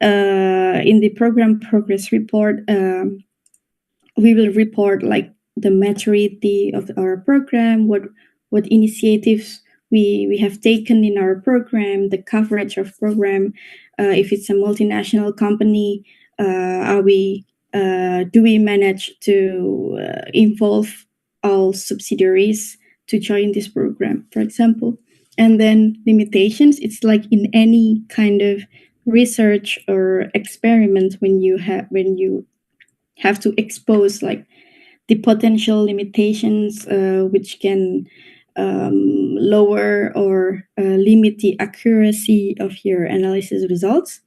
in the program progress report, we will report like the maturity of our program, what initiatives we have taken in our program, the coverage of program. If it's a multinational company, do we manage to involve all subsidiaries to join this program, for example? And then limitations, it's like in any kind of research or experiment when you have to expose like the potential limitations which can lower or limit the accuracy of your analysis results.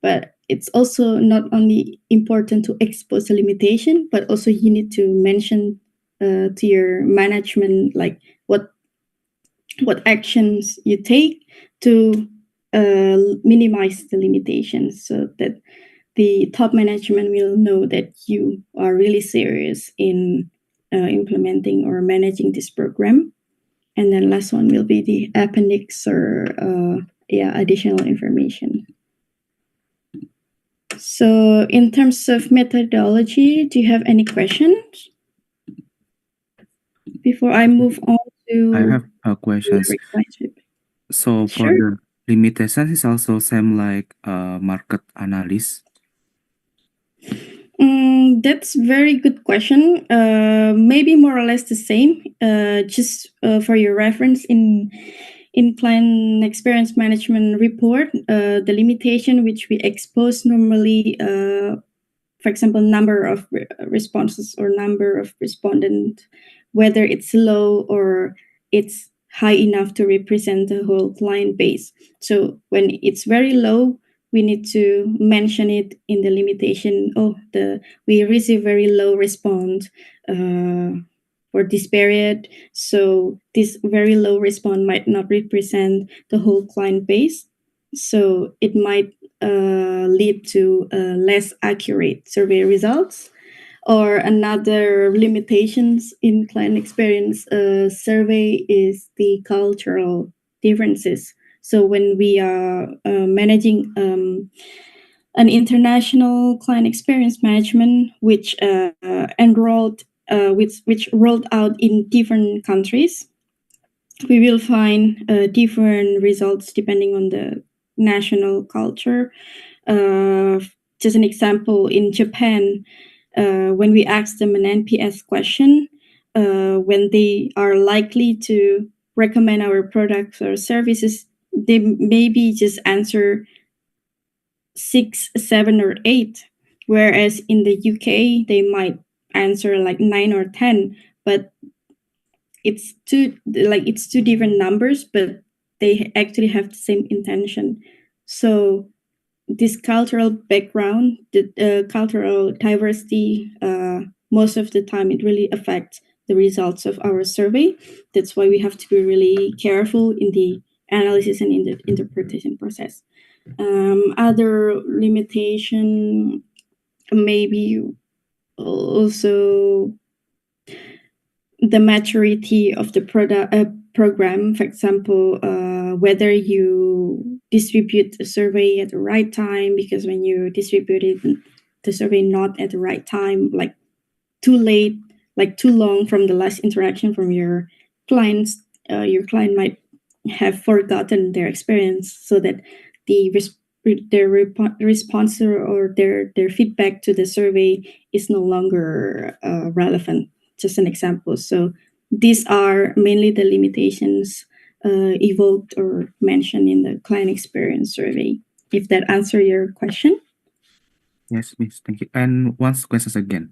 But it's also not only important to expose the limitation, but also you need to mention to your management, like what actions you take to minimize the limitations, so that the top management will know that you are really serious in implementing or managing this program. And then last one will be the appendix or additional information. So in terms of methodology, do you have any questions before I move on to I have questions. So for Sure. the limitation is also same like market analysis. That's very good question. Maybe more or less the same. Just for your reference, in client experience management report, the limitation which we expose normally, for example, number of responses or number of respondents, whether it's low or it's high enough to represent the whole client base. So when it's very low, we need to mention it in the limitation. We receive very low response for this period. So this very low response might not represent the whole client base. So it might lead to less accurate survey results. Or another limitations in client experience survey is the cultural differences. So when we are managing an international client experience management, which enrolled, which rolled out in different countries, we will find different results depending on the national culture. Just an example, in Japan, when we ask them an NPS question, when they are likely to recommend our products or services, they maybe just answer 6, 7, or 8. Whereas in the UK, they might answer like 9 or 10, but it's two different numbers, but they actually have the same intention. So this cultural background, the cultural diversity, most of the time it really affects the results of our survey. That's why we have to be really careful in the analysis and in the interpretation process. Other limitation, maybe also the maturity of the program. For example, whether you distribute the survey at the right time, because when you distribute the survey not at the right time, like too late, like too long from the last interaction from your clients, your client might have forgotten their experience, so that their response or their feedback to the survey is no longer relevant. Just an example. So these are mainly the limitations evoked or mentioned in the client experience survey. If that answer your question. Yes, Miss. Thank you. And one question again.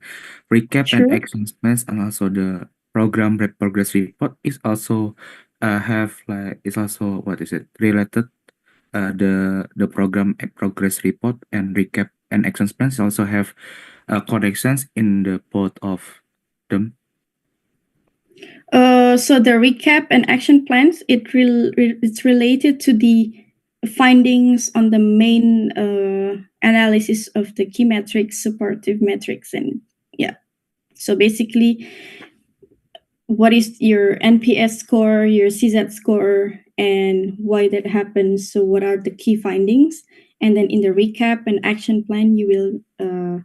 Recap Sure. and action plans, and also the program progress report is also what is it related? The program progress report and recap and action plans also have connections in the both of them. So the recap and action plans, it's related to the findings on the main analysis of the key metrics, supportive metrics, and so basically, what is your NPS score, your CZ score, and why that happens? So what are the key findings? And then in the recap and action plan, you will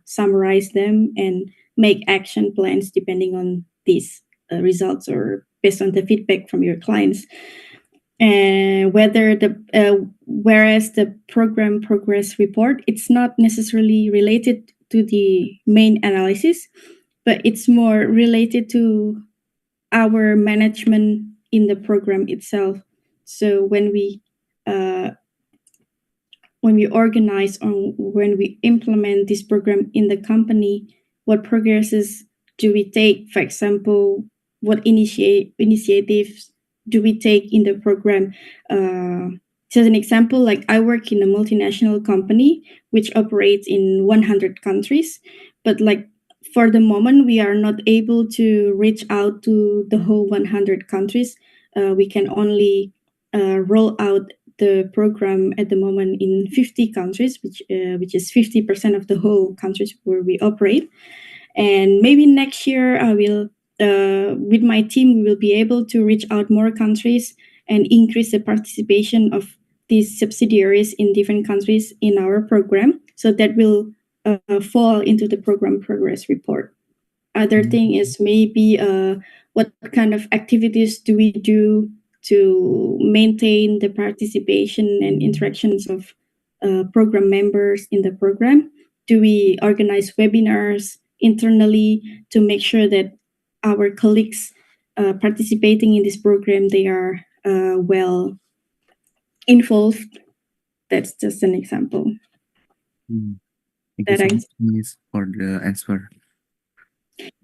summarize them and make action plans depending on these results or based on the feedback from your clients. And whereas the program progress report, it's not necessarily related to the main analysis, but it's more related to our management in the program itself. So when we organize or when we implement this program in the company, what progresses do we take? For example, what initiatives do we take in the program? Just an example, like I work in a multinational company which operates in 100 countries, but like for the moment, we are not able to reach out to the whole 100 countries. We can only roll out the program at the moment in 50 countries, which is 50% of the whole countries where we operate. And maybe next year, I will, with my team, we will be able to reach out more countries and increase the participation of these subsidiaries in different countries in our program. So that will fall into the program progress report. Other thing is maybe what kind of activities do we do to maintain the participation and interactions of program members in the program? Do we organize webinars internally to make sure that our colleagues participating in this program, they are well involved? That's just an example. Thank you That so I much, Miss, for the answer.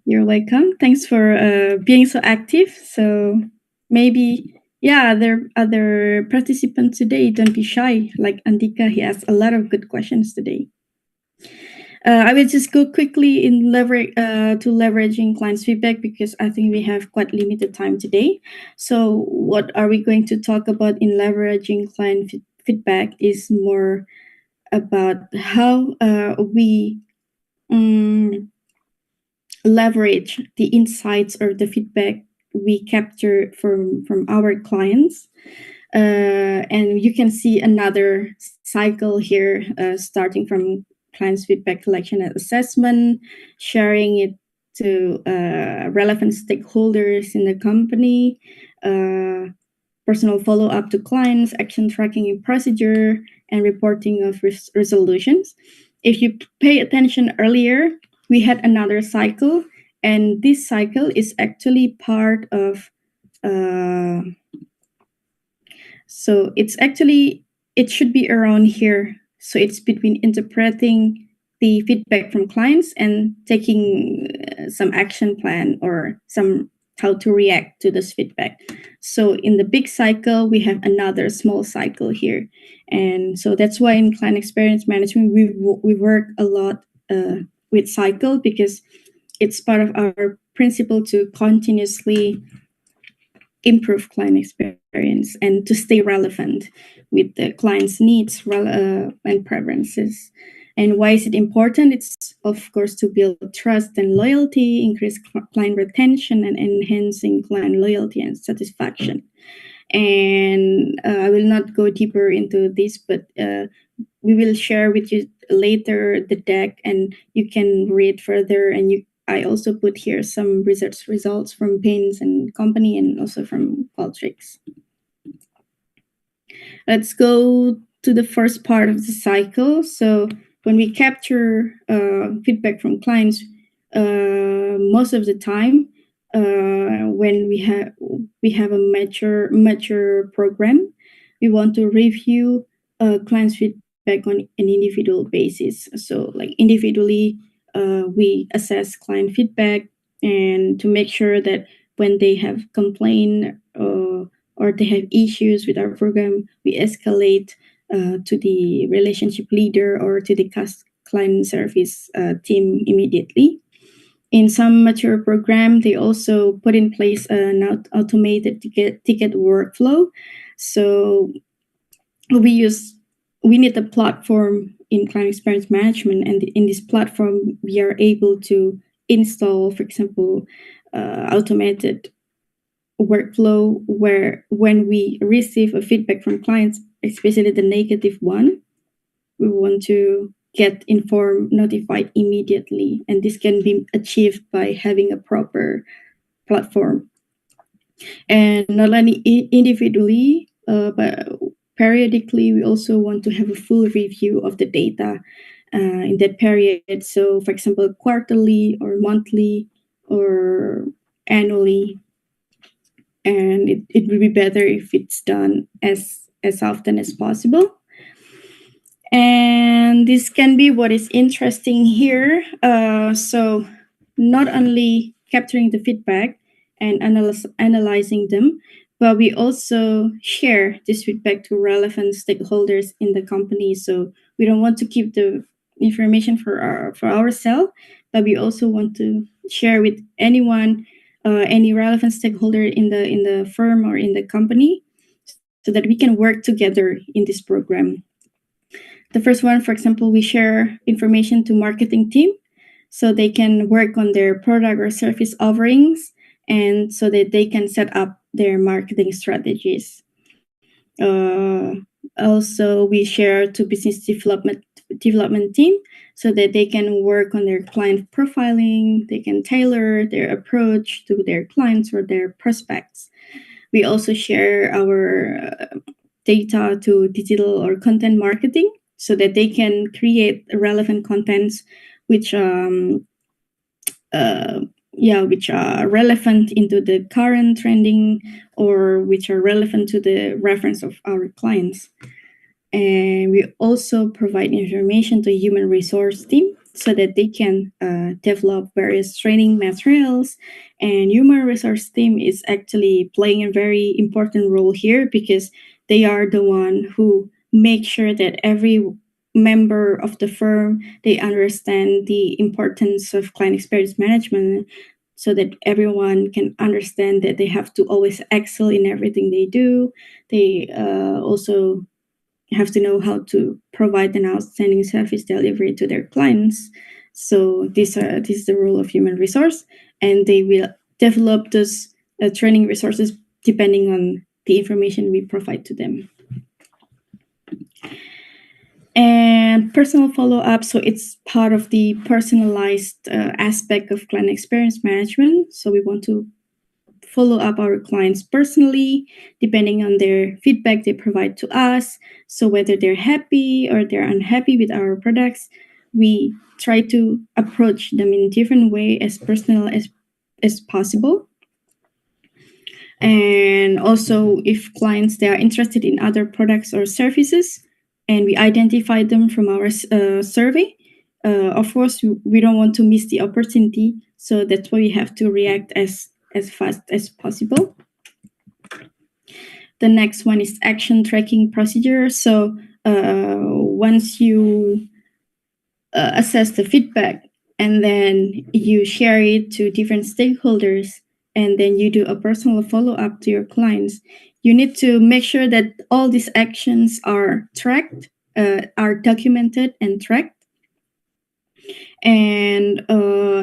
You're welcome. Thanks for being so active. So maybe, yeah, there are other participants today. Don't be shy. Like Andika, he asked a lot of good questions today. I will just go quickly in leveraging clients' feedback because I think we have quite limited time today. So what are we going to talk about in leveraging client feedback is more about how we leverage the insights or the feedback we capture from our clients. And you can see another cycle here, starting from clients' feedback collection and assessment, sharing it to relevant stakeholders in the company, personal follow-up to clients, action tracking and procedure, and reporting of resolutions. If you pay attention earlier, we had another cycle, and this cycle is actually part of so it should be around here. So it's between interpreting the feedback from clients and taking some action plan or some how to react to this feedback. So in the big cycle, we have another small cycle here. And so that's why in client experience management, we work a lot with cycle because it's part of our principle to continuously improve client experience and to stay relevant with the client's needs and preferences. And why is it important? It's, of course, to build trust and loyalty, increase client retention, and enhancing client loyalty and satisfaction. And I will not go deeper into this, but we will share with you later the deck, and you can read further. And I also put here some research results from Bain and Company and also from Qualtrics. Let's go to the first part of the cycle. So when we capture feedback from clients, most of the time, when we have a mature program, we want to review clients' feedback on an individual basis. So, like individually, we assess client feedback and to make sure that when they have complained or they have issues with our program, we escalate to the relationship leader or to the client service team immediately. In some mature program, they also put in place an automated ticket workflow. So we need a platform in client experience management, and in this platform, we are able to install, for example, automated workflow where when we receive a feedback from clients, especially the negative one, we want to get informed, notified immediately. And this can be achieved by having a proper platform. And not only individually, but periodically, we also want to have a full review of the data in that period. So, for example, quarterly or monthly or annually. And it would be better if it's done as often as possible. And this can be what is interesting here. So not only capturing the feedback and analyzing them, but we also share this feedback to relevant stakeholders in the company. So we don't want to keep the information for ourselves, but we also want to share with anyone, any relevant stakeholder in the firm or in the company, so that we can work together in this program. The first one, for example, we share information to marketing team so they can work on their product or service offerings, and so that they can set up their marketing strategies. Also, we share to business development team so that they can work on their client profiling. They can tailor their approach to their clients or their prospects. We also share our data to digital or content marketing so that they can create relevant contents which which are relevant into the current trending, or which are relevant to the reference of our clients. And we also provide information to human resource team so that they can develop various training materials. And human resource team is actually playing a very important role here, because they are the one who make sure that every member of the firm, they understand the importance of client experience management, so that everyone can understand that they have to always excel in everything they do. They also have to know how to provide an outstanding service delivery to their clients. So this is the role of human resource, and they will develop those training resources depending on the information we provide to them. And personal follow-up, so it's part of the personalized aspect of client experience management. So we want to follow up our clients personally, depending on their feedback they provide to us. So whether they're happy or they're unhappy with our products, we try to approach them in a different way, as personal as possible. And also, if clients, they are interested in other products or services, and we identify them from our survey, of course, we don't want to miss the opportunity. So that's why we have to react as fast as possible. The next one is action tracking procedure. So once you assess the feedback, and then you share it to different stakeholders, and then you do a personal follow-up to your clients, you need to make sure that all these actions are tracked, are documented and tracked. And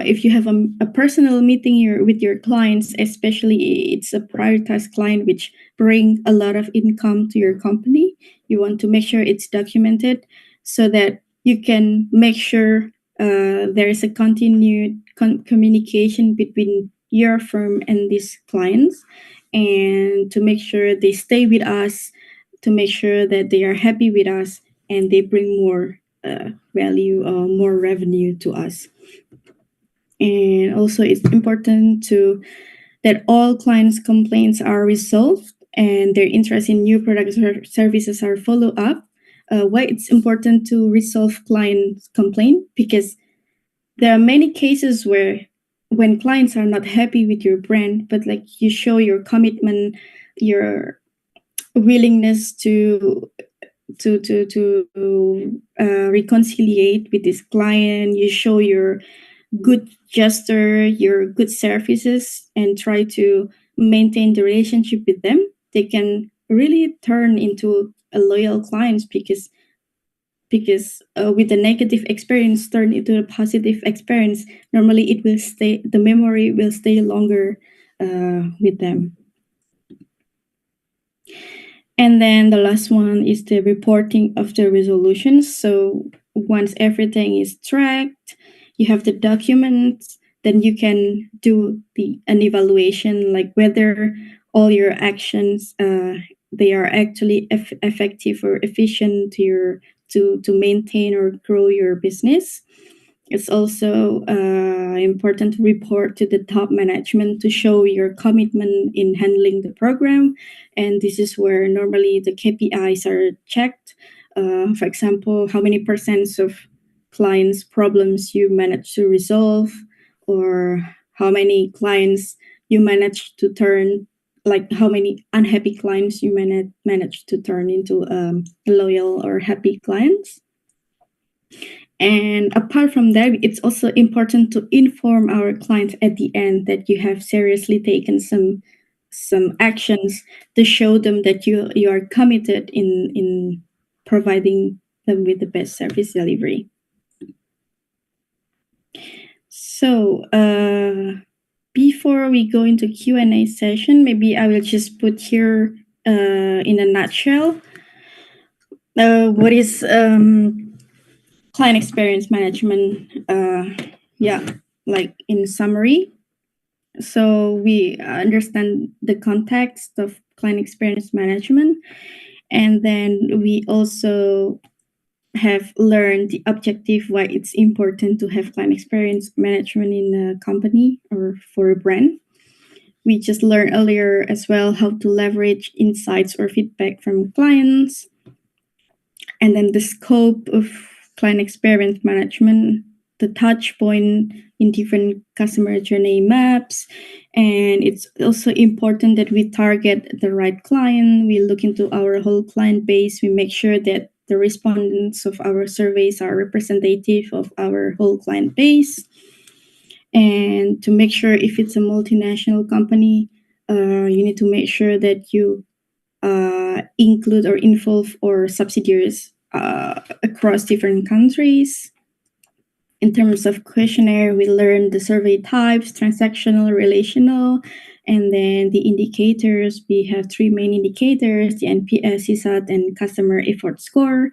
if you have a personal meeting with your clients, especially it's a prioritized client which bring a lot of income to your company, you want to make sure it's documented so that you can make sure there is a continued communication between your firm and these clients, and to make sure they stay with us, to make sure that they are happy with us and they bring more value or more revenue to us. And also, it's important that all clients' complaints are resolved and their interest in new products or services are followed up. Why it's important to resolve client complaint? Because there are many cases where, when clients are not happy with your brand, but like you show your commitment, your willingness to reconciliate with this client, you show your good gesture, your good services, and try to maintain the relationship with them, they can really turn into a loyal clients, because with the negative experience turn into a positive experience, normally it will stay, the memory will stay longer with them. And then the last one is the reporting of the resolutions. So once everything is tracked, you have the documents, then you can do an evaluation, like whether all your actions they are actually effective or efficient to maintain or grow your business. It's also important to report to the top management to show your commitment in handling the program. And this is where normally the KPIs are checked. For example, how many % of clients' problems you manage to resolve, or how many clients you manage to turn, like how many unhappy clients you manage to turn into loyal or happy clients. And apart from that, it's also important to inform our clients at the end that you have seriously taken some actions to show them that you are committed in providing them with the best service delivery. So before we go into Q&A session, maybe I will just put here in a nutshell what is client experience management. Like in summary. So we understand the context of client experience management, and then we also have learned the objective why it's important to have client experience management in a company or for a brand. We just learned earlier as well how to leverage insights or feedback from clients, and then the scope of client experience management, the touch point in different customer journey maps. And it's also important that we target the right client. We look into our whole client base. We make sure that the respondents of our surveys are representative of our whole client base. And to make sure if it's a multinational company, you need to make sure that you include or involve or subsidiaries across different countries. In terms of questionnaire, we learned the survey types, transactional, relational, and then the indicators. We have 3 main indicators, the NPS, CSAT, and customer effort score.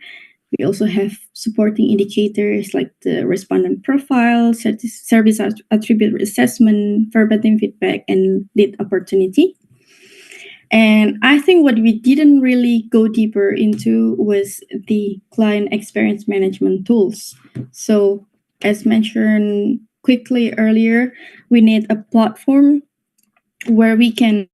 We also have supporting indicators like the respondent profile, service attribute assessment, verbatim feedback, and lead opportunity. And I think what we didn't really go deeper into was the client experience management tools. So as mentioned quickly earlier, we need a platform where we can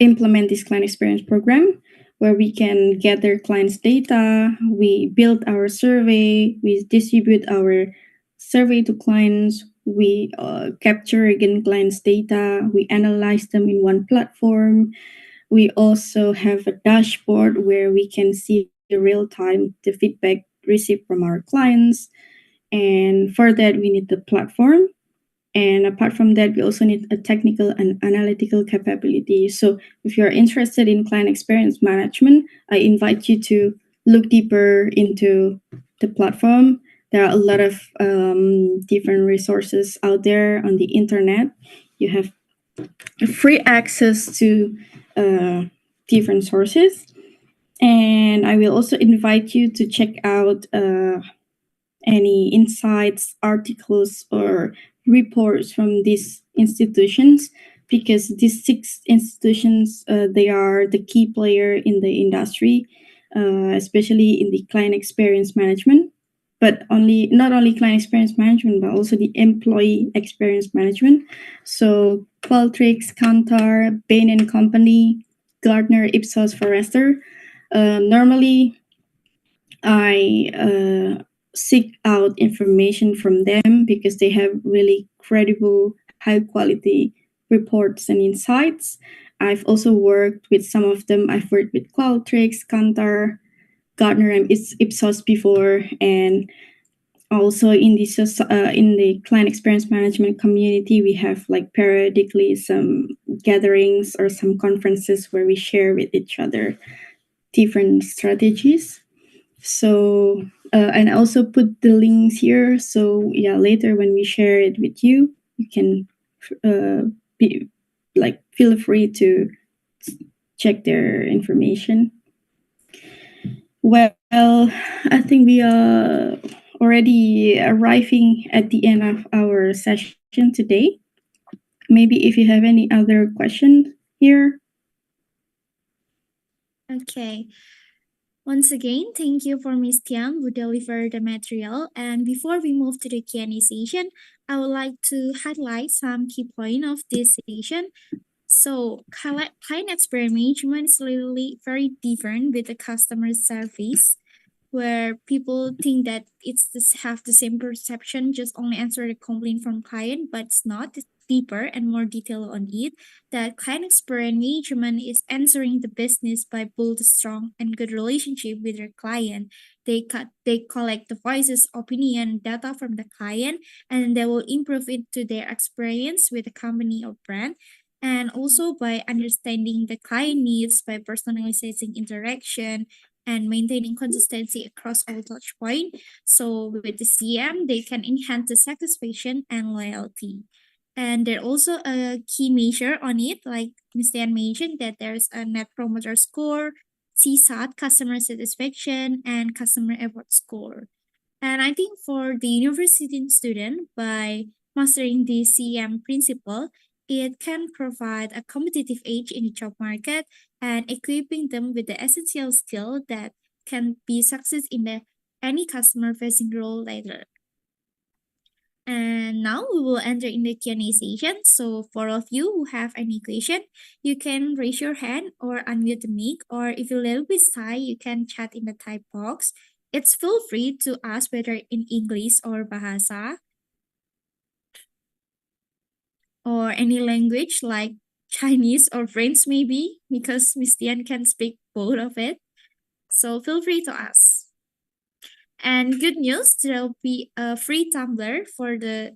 implement this client experience program, where we can gather clients' data, we build our survey, we distribute our survey to clients, we capture again clients' data, we analyze them in one platform. We also have a dashboard where we can see real time the feedback received from our clients. And for that, we need the platform. And apart from that, we also need a technical and analytical capability. So if you're interested in client experience management, I invite you to look deeper into the platform. There are a lot of different resources out there on the internet. You have free access to different sources. And I will also invite you to check out any insights, articles, or reports from these institutions, because these 6 institutions, they are the key player in the industry, especially in the client experience management, but not only client experience management, but also the employee experience management. So Qualtrics, Kantar, Bain & Company, Gartner, Ipsos, Forrester. Normally, I seek out information from them because they have really credible, high quality reports and insights. I've also worked with some of them. I've worked with Qualtrics, Kantar, Gartner, and Ipsos before, and also in the client experience management community, we have like periodically some gatherings or some conferences where we share with each other different strategies. So and I also put the links here. So yeah, later when we share it with you, you can feel free to check their information. Well, I think we are already arriving at the end of our session today. Maybe if you have any other questions here. Okay. Once again, thank you for Ms. Tiang who delivered the material. And before we move to the Q&A session, I would like to highlight some key points of this session. So, client experience management is literally very different with the customer service, where people think that have the same perception, just only answer the complaint from client, but it's not. deeper and more detail on it, that client experience management is answering the business by build a strong and good relationship with their client. They collect the voices, opinion, data from the client, and they will improve it to their experience with the company or brand. And also by understanding the client needs by personalizing interaction and maintaining consistency across all touch points. So with the CM, they can enhance the satisfaction and loyalty. And there also a key measure on it, like Ms. Dan mentioned, that there's a net promoter score, CSAT, customer satisfaction, and customer effort score. And I think for the university student, by mastering the CM principle, it can provide a competitive edge in the job market and equipping them with the essential skill that can be success in the any customer facing role later. And now we will enter in the Q&A session. So for all of you who have any question, you can raise your hand or unmute the mic, or if you're a little bit shy, you can chat in the type box. It's feel free to ask whether in English or Bahasa or any language like Chinese or French maybe, because Miss Tian can speak both of it. So feel free to ask. And good news, there'll be a free tumbler for the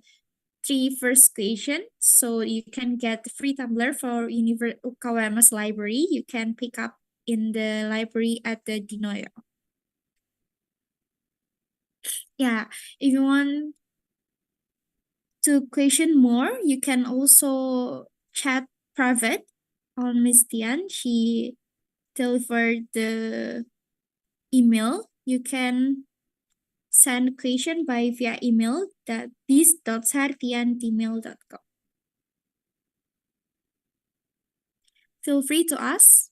three first question. So you can get the free tumbler for UKWM's library. You can pick up in the library at the Dinoyo. Yeah, if you want to question more, you can also chat private on Miss Tian. She delivered the email. You can send question by via email that this.sartian@gmail.com. Feel free to ask.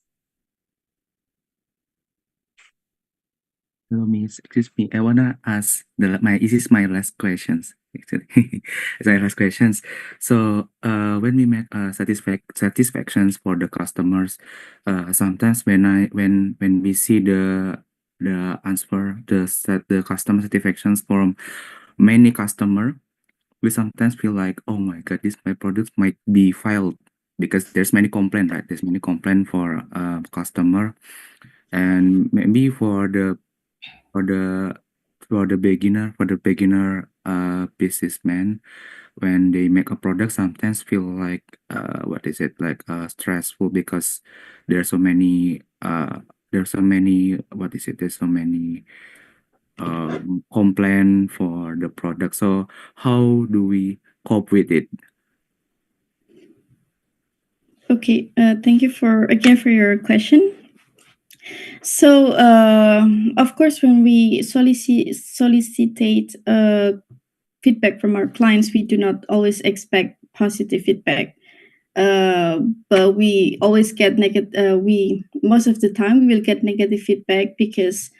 Hello, Miss. Excuse me. I wanna ask this is my last questions. Actually, it's my last questions. So, when we make satisfactions for the customers, sometimes when we see the answer the customer satisfactions from many customer, we sometimes feel like, oh my god, this my product might be failed because there's many complaint, right? There's many complaint for customer, and maybe for the beginner businessman, when they make a product sometimes feel like stressful because there's so many complaint for the product. So how do we cope with it? Okay, thank you for your question. So, of course, when we solicitate feedback from our clients, we do not always expect positive feedback. But we always get negative. Most of the time we will get negative feedback because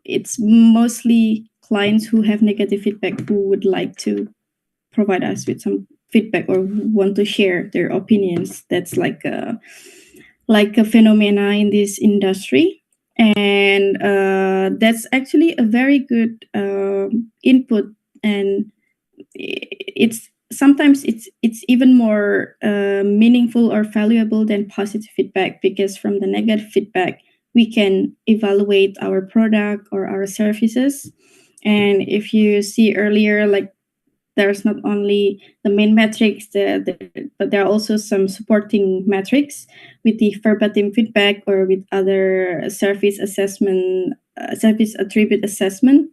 it's mostly clients who have negative feedback who would like to provide us with some feedback or want to share their opinions. That's like a phenomena in this industry, and that's actually a very good input, and it's sometimes it's even more meaningful or valuable than positive feedback, because from the negative feedback we can evaluate our product or our services. And if you see earlier, like, there's not only the main metrics, but there are also some supporting metrics with the verbatim feedback or with other service assessment, service attribute assessment.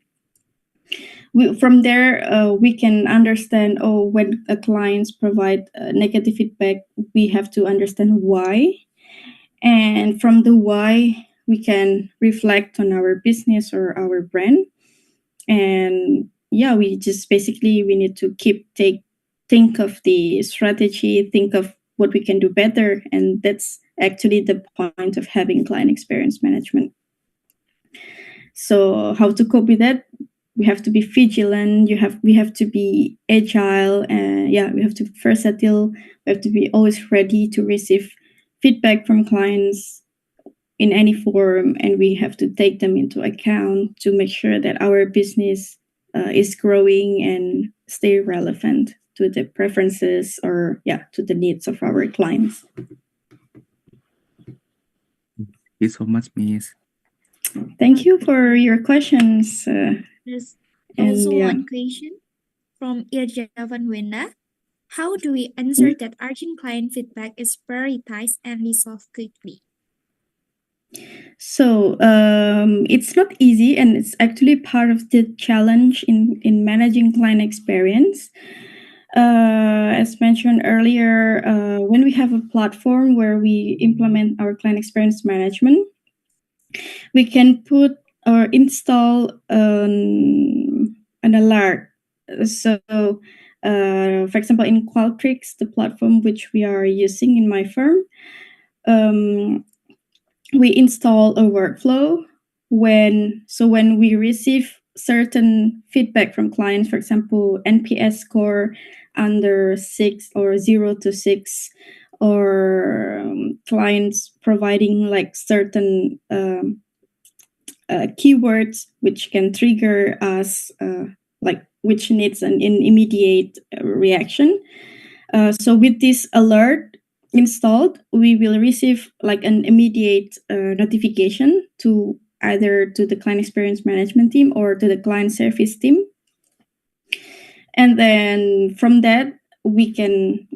From there, we can understand, when a clients provide negative feedback, we have to understand why. And from the why, we can reflect on our business or our brand. And yeah, we need to think of the strategy, think of what we can do better. And that's actually the point of having client experience management. So how to cope with that? We have to be vigilant. We have to be agile, and we have to be versatile. We have to be always ready to receive feedback from clients in any form, and we have to take them into account to make sure that our business is growing and stay relevant. to the preferences or to the needs of our clients. Thank you so much, Miss. Thank you for your questions. There's And also yeah. one question from Irjavan Wenda. How do we ensure that urgent client feedback is prioritized and resolved quickly? So it's not easy, and it's actually part of the challenge in managing client experience. As mentioned earlier, when we have a platform where we implement our client experience management, we can put or install an alert. So, for example, in Qualtrics, the platform which we are using in my firm, we install a workflow when we receive certain feedback from clients, for example, NPS score under 6 or 0 to 6, or clients providing like certain keywords which can trigger us, like which needs an immediate reaction. So with this alert installed, we will receive like an immediate notification to either to the client experience management team or to the client service team. And then from that, we can,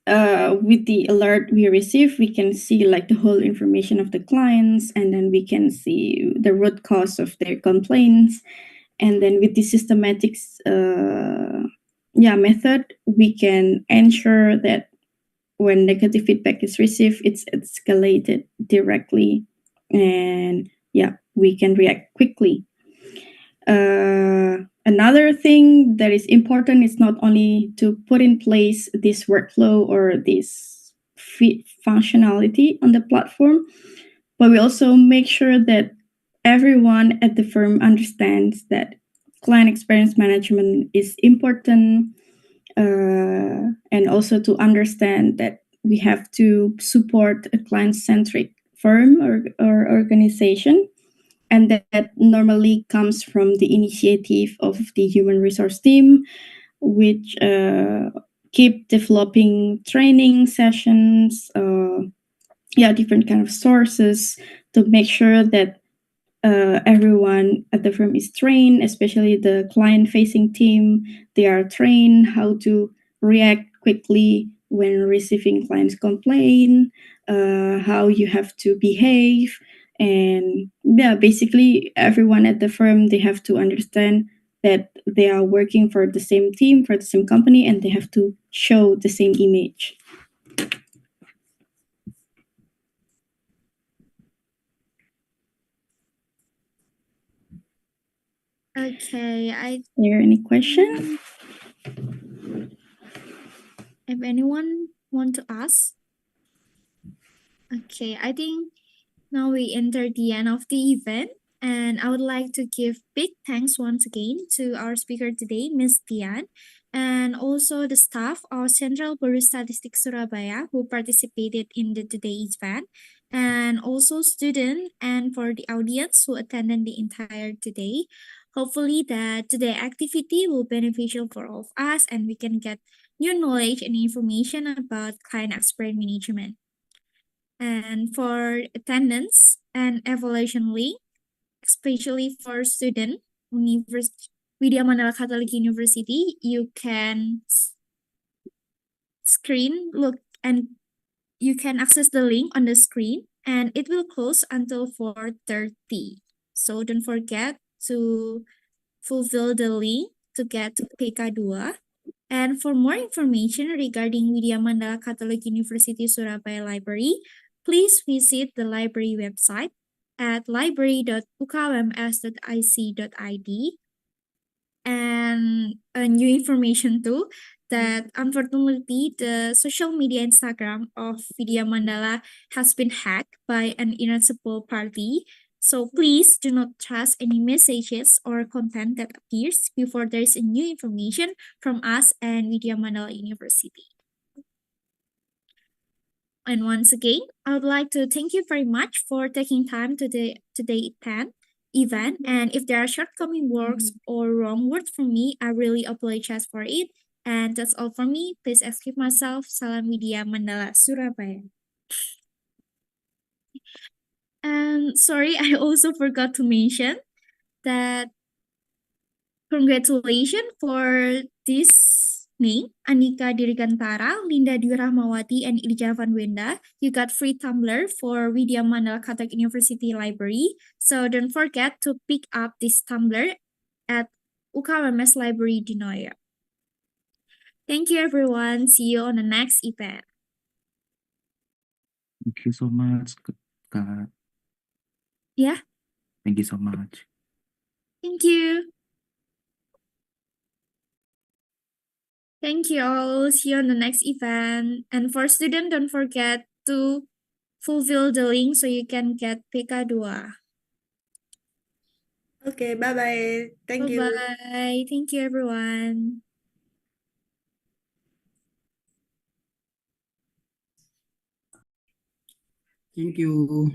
with the alert we receive, we can see like the whole information of the clients, and then we can see the root cause of their complaints. And then with the systematics method, we can ensure that when negative feedback is received, it's escalated directly, and we can react quickly. Another thing that is important is not only to put in place this workflow or this functionality on the platform, but we also make sure that everyone at the firm understands that client experience management is important, and also to understand that we have to support a client-centric firm or organization, and that normally comes from the initiative of the human resource team, which keep developing training sessions, different kind of sources to make sure that everyone at the firm is trained, especially the client-facing team. They are trained how to react quickly when receiving clients' complaint, how you have to behave, and basically everyone at the firm, they have to understand that they are working for the same team, for the same company, and they have to show the same image. Okay, Are there any questions? if anyone want to ask? Okay, I think now we enter the end of the event, and I would like to give big thanks once again to our speaker today, Ms. Dian, and also the staff of Central Bureau Statistics Surabaya who participated in today's event, and also students and for the audience who attended the entire today. Hopefully that today's activity will be beneficial for all of us and we can get new knowledge and information about client experience management. And for attendance and evaluation link, especially for student Widya Mandala Catholic University, you can look and you can access the link on the screen, and it will close until 4:30. So don't forget to fulfill the link to get to PK2. And for more information regarding Widya Mandala Catholic University Surabaya Library, please visit the library website at library.ukms.ic.id. And a new information too, that unfortunately the social media Instagram of Vidya Mandala has been hacked by an irresponsible party. So please do not trust any messages or content that appears before there is a new information from us and Vidya Mandala University. And once again, I would like to thank you very much for taking time to the event. And if there are shortcoming words or wrong words from me, I really apologize for it. And that's all for me. Please excuse myself. Salam Widya Mandala Surabaya. And sorry, I also forgot to mention that congratulations for this name, Anika Dirigantara, Linda Dwi Rahmawati, and Ilja Van Wenda. You got free tumbler for Widya Mandala Katolik University Library. So don't forget to pick up this tumbler at UKWMS Library di Noya. Thank you everyone. See you on the next event. Thank you so much, Kak. Yeah, Thank you so much. thank you. Thank you all. See you on the next event. And for students, don't forget to fulfill the link so you can get PK2. Okay, bye-bye. Thank you. Bye-bye. Thank you everyone. Thank you.